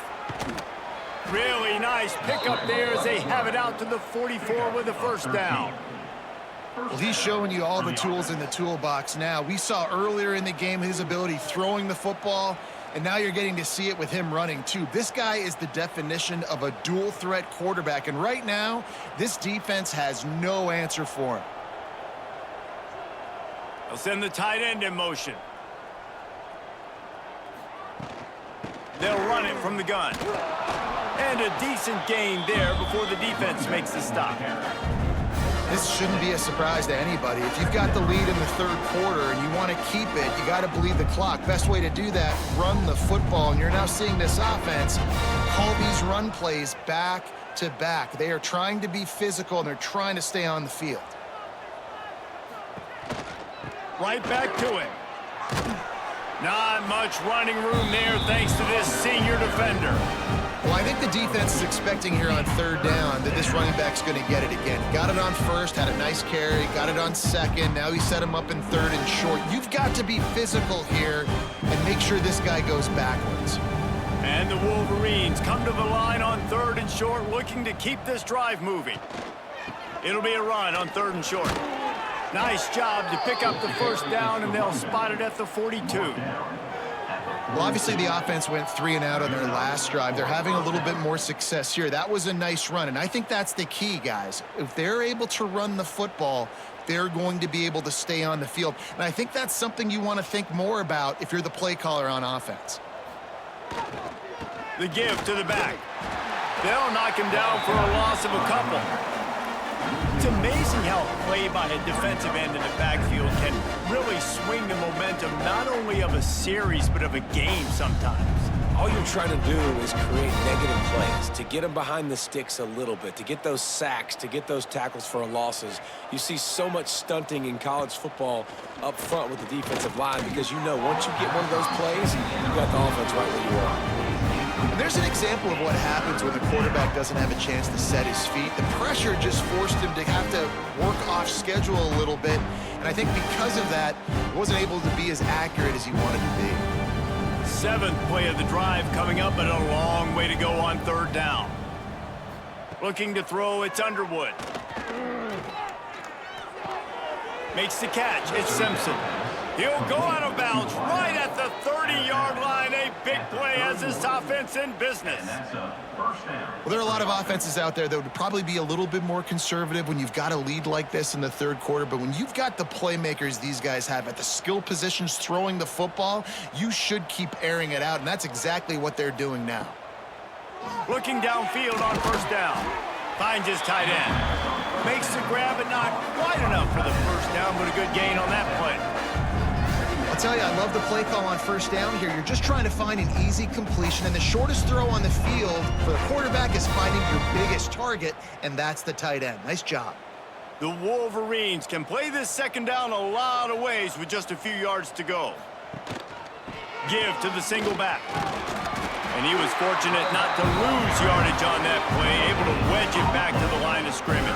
Really nice pickup there as they have it out to the 44 with a first down. Well, he's showing you all the tools in the toolbox now. We saw earlier in the game his ability throwing the football, and now you're getting to see it with him running too. This guy is the definition of a dual-threat quarterback, and right now, this defense has no answer for him. They'll send the tight end in motion. They'll run it from the gun. And a decent gain there before the defense makes the stop. This shouldn't be a surprise to anybody. If you've got the lead in the 3rd quarter and you want to keep it, you got to bleed the clock. Best way to do that, run the football. And you're now seeing this offense call these run plays back to back. They are trying to be physical, and they're trying to stay on the field. Right back to it. Not much running room there thanks to this senior defender. Well, I think the defense is expecting here on 3rd down that this running back's going to get it again. He got it on 1st, had a nice carry, got it on 2nd. Now he set him up in 3rd and short. You've got to be physical here and make sure this guy goes backwards. And the Wolverines come to the line on 3rd and short, looking to keep this drive moving. It'll be a run on 3rd and short. Nice job to pick up the first down, and they'll spot it at the 42. Well, obviously the offense went 3 and out on their last drive. They're having a little bit more success here. That was a nice run, and I think that's the key, guys. If they're able to run the football, they're going to be able to stay on the field. And I think that's something you want to think more about if you're the play caller on offense. The give to the back. They'll knock him down for a loss of a couple. It's amazing how a play by a defensive end in the backfield can really swing the momentum not only of a series but of a game sometimes. All you're trying to do is create negative plays, to get them behind the sticks a little bit, to get those sacks, to get those tackles for losses. You see so much stunting in college football up front with the defensive line because you know once you get one of those plays, you got the offense right where you are. And there's an example of what happens when the quarterback doesn't have a chance to set his feet. The pressure just forced him to have to work off schedule a little bit. And I think because of that, he wasn't able to be as accurate as he wanted to be. 7th play of the drive coming up, but a long way to go on 3rd down. Looking to throw, it's Underwood. Makes the catch, it's Simpson. He'll go out of bounds right at the 30-yard line. A big play as this offense in business. Well, there are a lot of offenses out there that would probably be a little bit more conservative when you've got a lead like this in the 3rd quarter. But when you've got the playmakers these guys have at the skill positions throwing the football, you should keep airing it out. And that's exactly what they're doing now. Looking downfield on 1st down. Finds his tight end. Makes the grab, but not quite enough for the first down, but a good gain on that play. I'll tell you, I love the play call on 1st down here. You're just trying to find an easy completion, and the shortest throw on the field for the quarterback is finding your biggest target, and that's the tight end. Nice job. The Wolverines can play this 2nd down a lot of ways with just a few yards to go. Give to the single back. And he was fortunate not to lose yardage on that play, able to wedge it back to the line of scrimmage.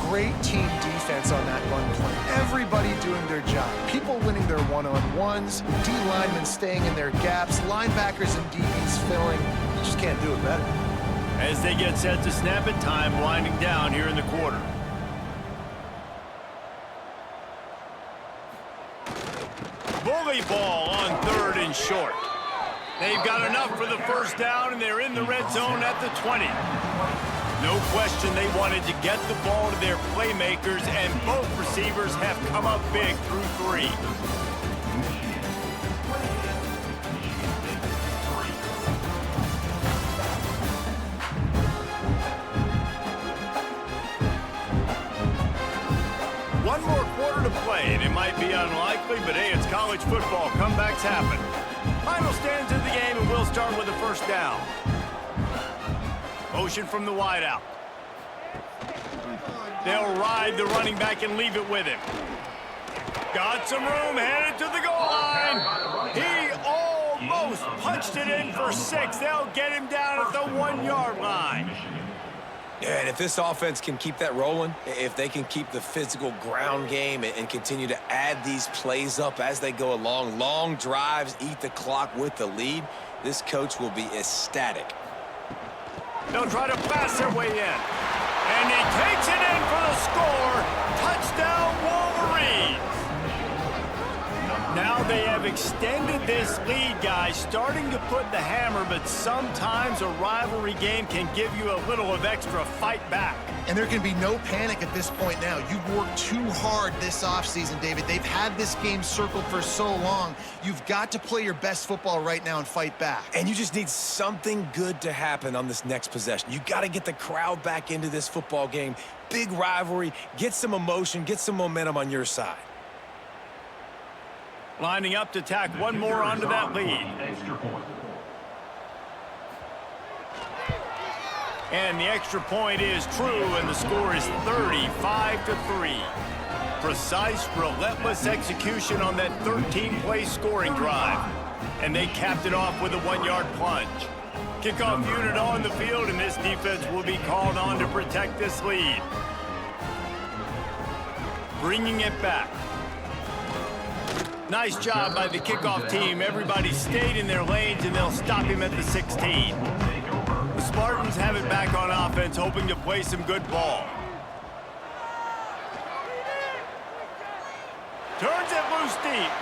Great team defense on that run play. Everybody doing their job. People winning their their one-on-ones, D linemen staying in their gaps, linebackers and DBs filling. You just can't do it better. As they get set to snap it, time winding down here in the quarter. Bully ball on 3rd and short. They've got enough for the first down, and they're in the red zone at the 20. No question they wanted to get the ball to their playmakers, and both receivers have come up big through 3. One more quarter to play, and it might be unlikely, but hey, it's college football. Comebacks happen. Final stands of the game, and we'll start with the first down. Motion from the wideout. They'll ride the running back and leave it with him. Got some room, headed to the goal line. He almost punched it in for 6. They'll get him down at the 1-yard line. Yeah, and if this offense can keep that rolling, if they can keep the physical ground game and continue to add these plays up as they go along, long drives, eat the clock with the lead, this coach will be ecstatic. They'll try to pass their way in. And he takes it in for the score. Touchdown, Wolverines. Now they have extended this lead, guys, starting to put the hammer, but sometimes a rivalry game can give you a little of extra fight back. And there can be no panic at this point now. You've worked too hard this offseason, David. They've had this game circled for so long. You've got to play your best football right now and fight back. And you just need something good to happen on this next possession. You got to get the crowd back into this football game. Big rivalry, get some emotion, get some momentum on your side. Lining up to tack one more onto that lead. Extra point. And the extra point is true, and the score is 35-3. Precise, relentless execution on that 13-play scoring drive. And they capped it off with a 1-yard plunge. Kickoff unit on the field, and this defense will be called on to protect this lead. Bringing it back. Nice job by the kickoff team. Everybody stayed in their lanes, and they'll stop him at the 16. The Spartans have it back on offense, hoping to play some good ball. Turns it loose deep.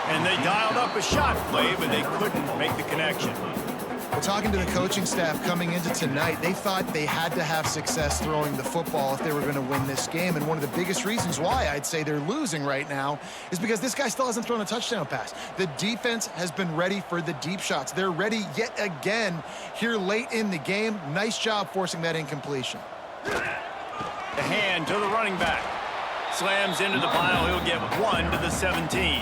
And they dialed up a shot play, but they couldn't make the connection. Well, talking to the coaching staff coming into tonight, they thought they had to have success throwing the football if they were going to win this game. And one of the biggest reasons why I'd say they're losing right now is because this guy still hasn't thrown a touchdown pass. The defense has been ready for the deep shots. They're ready yet again here late in the game. Nice job forcing that incompletion. The hand to the running back. Slams into the pile. He'll get 1 to the 17.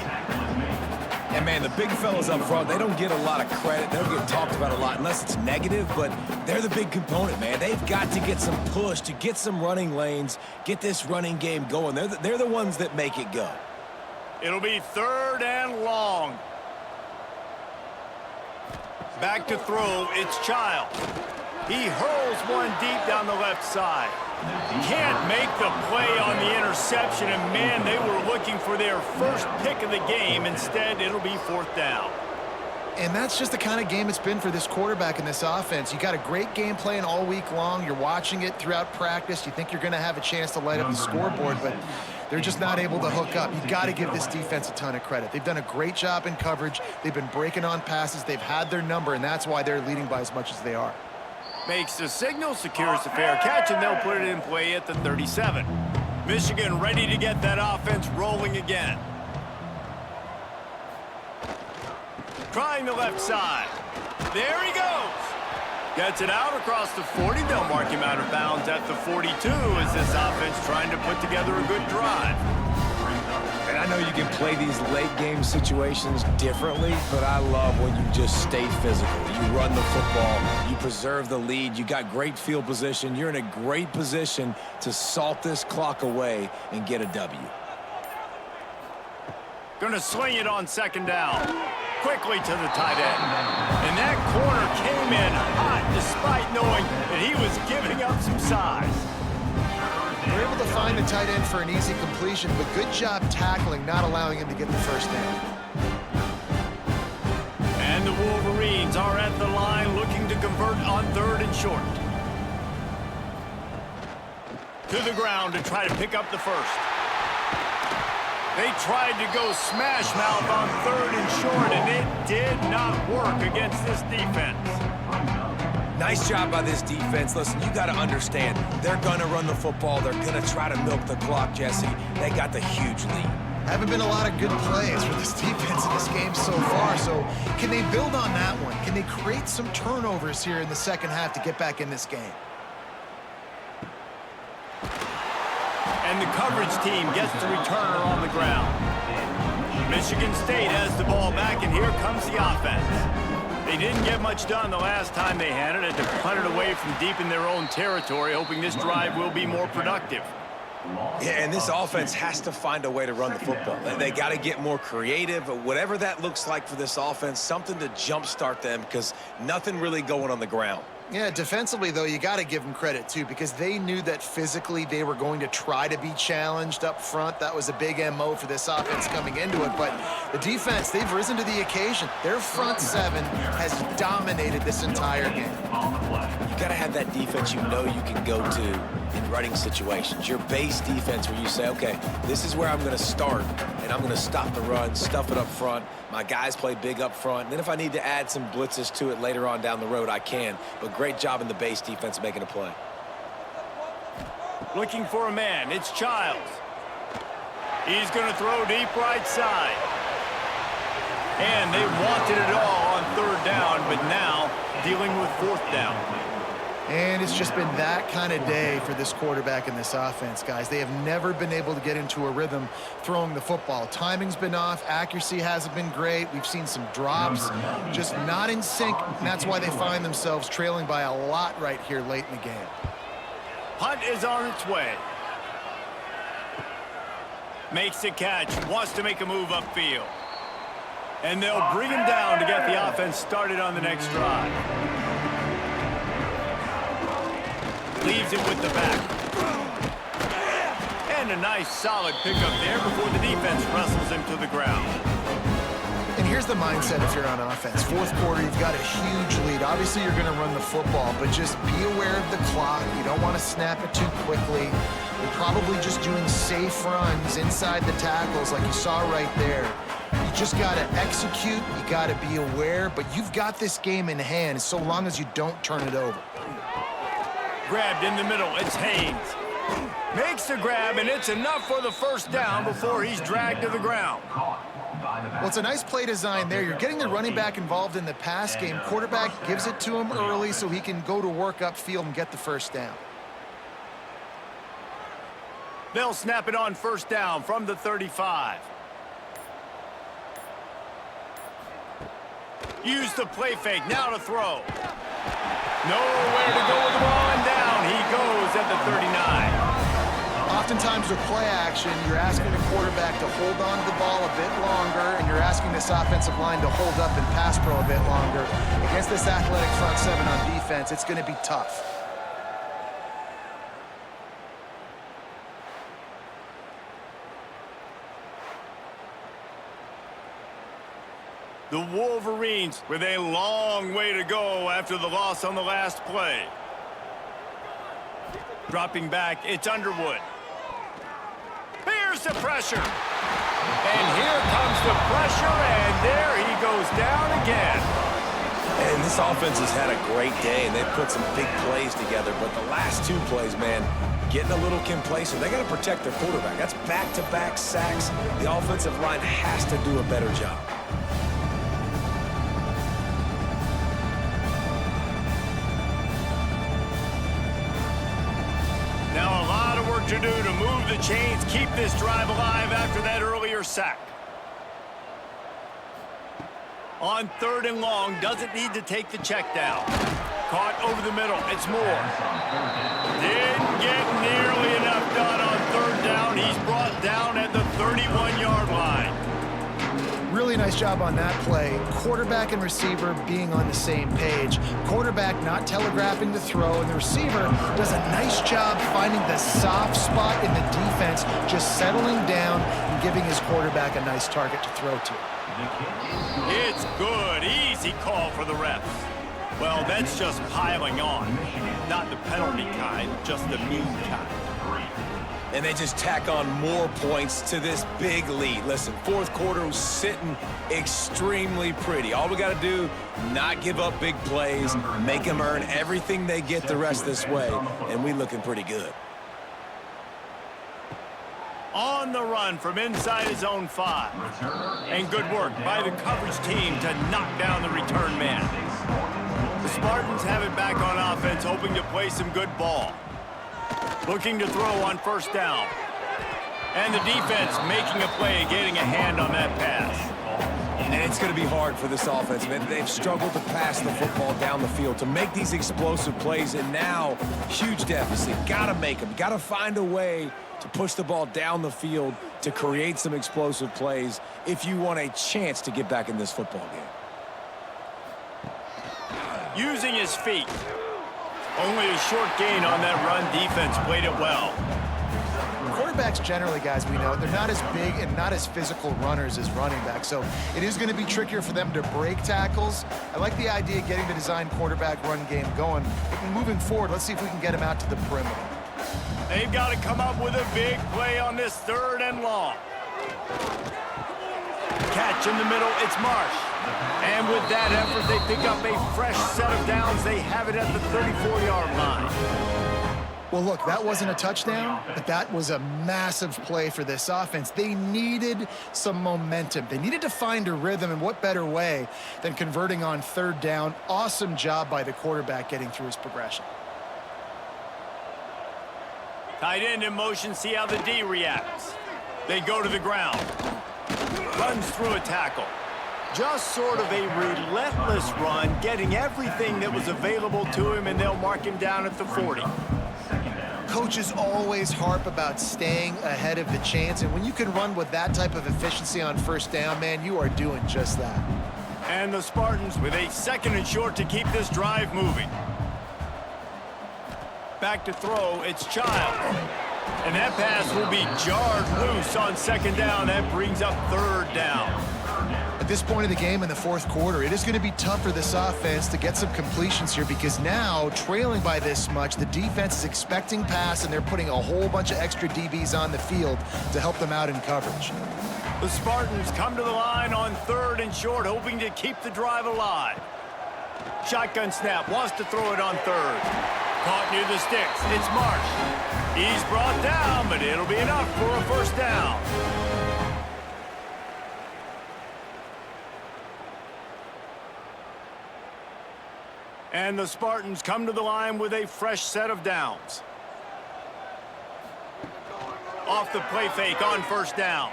And, man, the big fellas up front, they don't get a lot of credit. They don't get talked about a lot unless it's negative, but they're the big component, man. They've got to get some push, to get some running lanes, get this running game going. They're the ones that make it go. It'll be 3rd and long. Back to throw, it's Child. He hurls one deep down the left side. Can't make the play on the interception, and man, they were looking for their first pick of the game. Instead, it'll be 4th down. And that's just the kind of game it's been for this quarterback in this offense. You got a great game plan all week long. You're watching it throughout practice. You think you're going to have a chance to light up the scoreboard, but they're just not able to hook up. You've got to give this defense a ton of credit. They've done a great job in coverage. They've been breaking on passes. They've had their number, and that's why they're leading by as much as they are. Makes the signal, secures the fair catch, and they'll put it in play at the 37. Michigan ready to get that offense rolling again. Trying the left side. There he goes. Gets it out across the 40. They'll mark him out of bounds at the 42 as this offense trying to put together a good drive. And I know you can play these late game situations differently, but I love when you just stay physical. You run the football, you preserve the lead, you got great field position, you're in a great position to salt this clock away and get a W. Gonna swing it on 2nd down. Quickly to the tight end. And that corner came in hot despite knowing that he was giving up some size. They're able to find the tight end for an easy completion, but good job tackling, not allowing him to get the first down. And the Wolverines are at the line looking to convert on 3rd and short. To the ground to try to pick up the first. They tried to go smash mouth on 3rd and short, and it did not work against this defense. Nice job by this defense. Listen, you got to understand, they're going to run the football. They're going to try to milk the clock, Jesse. They got the huge lead. Haven't been a lot of good plays for this defense in this game so far, so can they build on that one? Can they create some turnovers here in the second half to get back in this game? And the coverage team gets the returner on the ground. Michigan State has the ball back, and here comes the offense. They didn't get much done the last time they had it. Had to punt it away from deep in their own territory, hoping this drive will be more productive. Yeah, and this offense has to find a way to run the football. They got to get more creative, whatever that looks like for this offense, something to jumpstart them because nothing really going on the ground. Yeah, defensively, though, you got to give them credit, too, because they knew that physically they were going to try to be challenged up front. That was a big MO for this offense coming into it. But the defense, they've risen to the occasion. Their front seven has dominated this entire game. You got to have that defense you know you can go to in running situations. Your base defense where you say, okay, this is where I'm going to start, and I'm going to stop the run, stuff it up front. My guys play big up front. And then if I need to add some blitzes to it later on down the road, I can. But great job in the base defense making a play. Looking for a man. It's Childs. He's going to throw deep right side. And they wanted it all on 3rd down, but now dealing with 4th down. And it's just been that kind of day for this quarterback and this offense, guys. They have never been able to get into a rhythm throwing the football. Timing's been off. Accuracy hasn't been great. We've seen some drops, just not in sync. And that's why they find themselves trailing by a lot right here late in the game. Punt is on its way. Makes the catch. Wants to make a move upfield. And they'll bring him down to get the offense started on the next drive. Leaves it with the back. And a nice solid pickup there before the defense wrestles him to the ground. And here's the mindset if you're on offense. 4th quarter, you've got a huge lead. Obviously, you're going to run the football, but just be aware of the clock. You don't want to snap it too quickly. You're probably just doing safe runs inside the tackles like you saw right there. You just got to execute. You got to be aware, but you've got this game in hand so long as you don't turn it over. Grabbed in the middle, it's Haynes. Makes the grab, and it's enough for the first down before he's dragged to the ground. Well, it's a nice play design there. You're getting the running back involved in the pass game. Quarterback gives it to him early so he can go to work upfield and get the first down. They'll snap it on 1st down from the 35. Use the play fake, now to throw. Nowhere to go with the ball, and down he goes at the 39. Oftentimes with play action, you're asking the quarterback to hold on to the ball a bit longer, and you're asking this offensive line to hold up and pass pro a bit longer. Against this athletic front seven on defense, it's going to be tough. The Wolverines with a long way to go after the loss on the last play. Dropping back, it's Underwood. Here's the pressure. And here comes the pressure, and there he goes down again. And this offense has had a great day, and they've put some big plays together. But the last 2 plays, man, getting a little complacent. They got to protect their quarterback. That's back-to-back sacks. The offensive line has to do a better job. Now a lot of work to do to move the chains, keep this drive alive after that earlier sack. On 3rd and long, doesn't need to take the check down. Caught over the middle, it's Moore. Didn't get nearly enough done on 3rd down. He's brought down at the 31-yard line. Really really nice job on that play. Quarterback and receiver being on the same page. Quarterback not telegraphing the throw, and the receiver does a nice job finding the soft spot in the defense, just settling down and giving his quarterback a nice target to throw to. It's good. Easy call for the refs. Well, that's just piling on. Not the penalty kind, just the mean kind. And they just tack on more points to this big lead. Listen, fourth quarter was sitting extremely pretty. All we got to do, not give up big plays, make them earn everything they get the rest this way, and we looking pretty good. On the run from inside his own 5. And good work by the coverage team to knock down the return man. The Spartans have it back on offense, hoping to play some good ball. Looking to throw on first down. And the defense making a play and getting a hand on that pass. And it's going to be hard for this offense, man. They've struggled to pass the football down the field, to make these explosive plays, and now, huge deficit. Got to make them. Got to find a way to push the ball down the field to create some explosive plays if you want a chance to get back in this football game. Using his feet. Only a short gain on that run. Defense played it well. Quarterbacks generally, guys, we know, they're not as big and not as physical runners as running backs, so it is going to be trickier for them to break tackles. I like the idea of getting the design quarterback run game going. But moving forward, let's see if we can get him out to the perimeter. They've got to come up with a big play on this 3rd and long. Catch in the middle, it's Marsh. And with that effort, they pick up a fresh set of downs. They have it at the 34-yard line. Well, look, that wasn't a touchdown, but that was a massive play for this offense. They needed some momentum. They needed to find a rhythm, and what better way than converting on 3rd down. Awesome job by the quarterback getting through his progression. Tight end in motion, see how the D reacts. They go to the ground. Runs through a tackle. Just sort of a relentless run, getting everything that was available to him, and they'll mark him down at the 40. Coaches always harp about staying ahead of the chance, and when you can run with that type of efficiency on 1st down, man, you are doing just that. And the Spartans with a 2nd and short to keep this drive moving. Back to throw, it's Child. And that pass will be jarred loose on 2nd down. That brings up 3rd down. At this point of the game in the 4th quarter, it is going to be tough for this offense to get some completions here, because now, trailing by this much, the defense is expecting pass, and they're putting a whole bunch of extra DBs on the field to help them out in coverage. The Spartans come to the line on 3rd and short, hoping to keep the drive alive. Shotgun snap, wants to throw it on 3rd. Caught near the sticks, it's Marsh. He's brought down, but it'll be enough for a 1st down. And the Spartans come to the line with a fresh set of downs. Off the play fake on 1st down.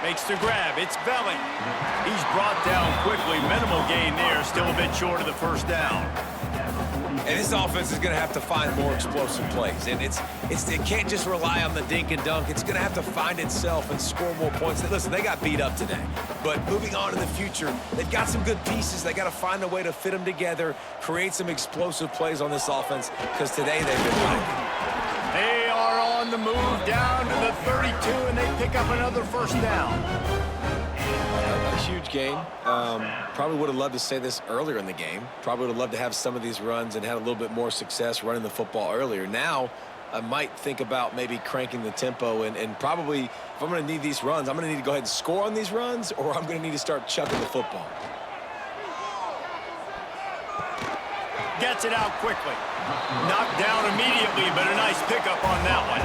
Makes the grab, it's Velling. He's brought down quickly, minimal gain there, still a bit short of the 1st down. And this offense is going to have to find more explosive plays. And it can't just rely on the dink and dunk. It's going to have to find itself and score more points. Listen, they got beat up today. But moving on in the future, they've got some good pieces. They got to find a way to fit them together, create some explosive plays on this offense, because today they've been winning. They are on the move down to the 32, and they pick up another 1st down. A huge gain. Probably would have loved to say this earlier in the game. Probably would have loved to have some of these runs and had a little bit more success running the football earlier. Now, I might think about maybe cranking the tempo and probably, if I'm going to need these runs, I'm going to need to go ahead and score on these runs, or I'm going to need to start chucking the football. Gets it out quickly. Knocked down immediately, but a nice pickup on that one.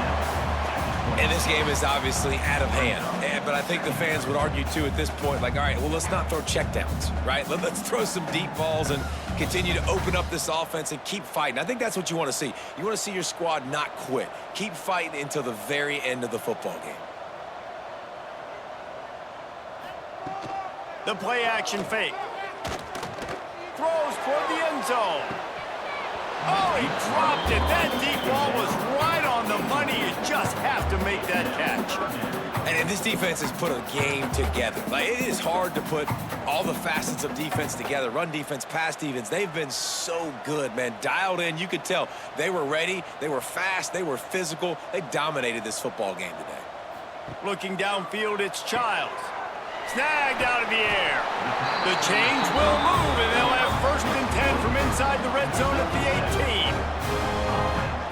And this game is obviously out of hand. But I think the fans would argue, too, at this point, like, all right, well, let's not throw checkdowns, right? Let's throw some deep balls and continue to open up this offense and keep fighting. I think that's what you want to see. You want to see your squad not quit. Keep fighting until the very end of the football game. The play action fake. Throws toward the end zone. Oh, he dropped it. That deep ball was right on the money. You just have to make that catch. And this defense has put a game together. Like, it is hard to put all the facets of defense together. Run defense, pass defense. They've been so good, man. Dialed in. You could tell they were ready. They were fast. They were physical. They dominated this football game today. Looking downfield, it's Childs. Snagged out of the air. The chains will move, and they'll have 1st and 10 from inside the red zone at the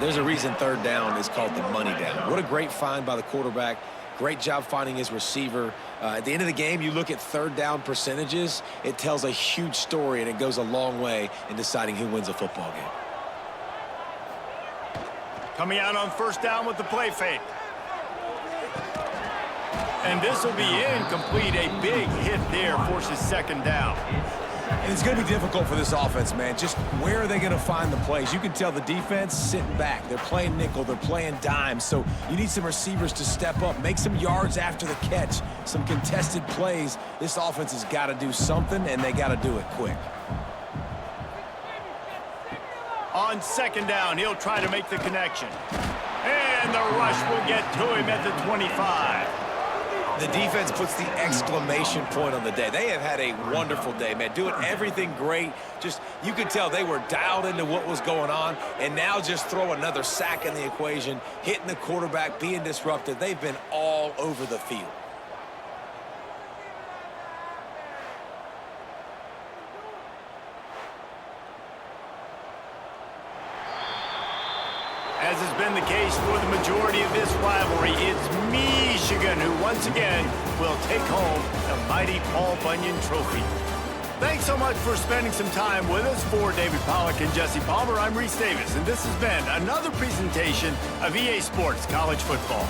18. There's a reason 3rd down is called the money down. What a great find by the quarterback. Great job finding his receiver. At the end of the game, you look at 3rd down percentages. It tells a huge story, and it goes a long way in deciding who wins a football game. Coming out on 1st down with the play fake. And this will be incomplete. A big hit there forces 2nd down. And it's going to be difficult for this offense, man. Just where are they going to find the plays? You can tell the defense sitting back. They're playing nickel. They're playing dime. So you need some receivers to step up, make some yards after the catch, some contested plays. This offense has got to do something, and they got to do it quick. On 2nd down, he'll try to make the connection. And the rush will get to him at the 25. The defense puts the exclamation point on the day. They have had a wonderful day, man. Doing everything great. Just, you could tell they were dialed into what was going on. And now just throw another sack in the equation, hitting the quarterback, being disruptive. They've been all over the field. As has been the case for the majority of this rivalry, it's Michigan who once again will take home the mighty Paul Bunyan Trophy. Thanks so much for spending some time with us. For David Pollack and Jesse Palmer, I'm Reese Davis, and this has been another presentation of EA Sports College Football.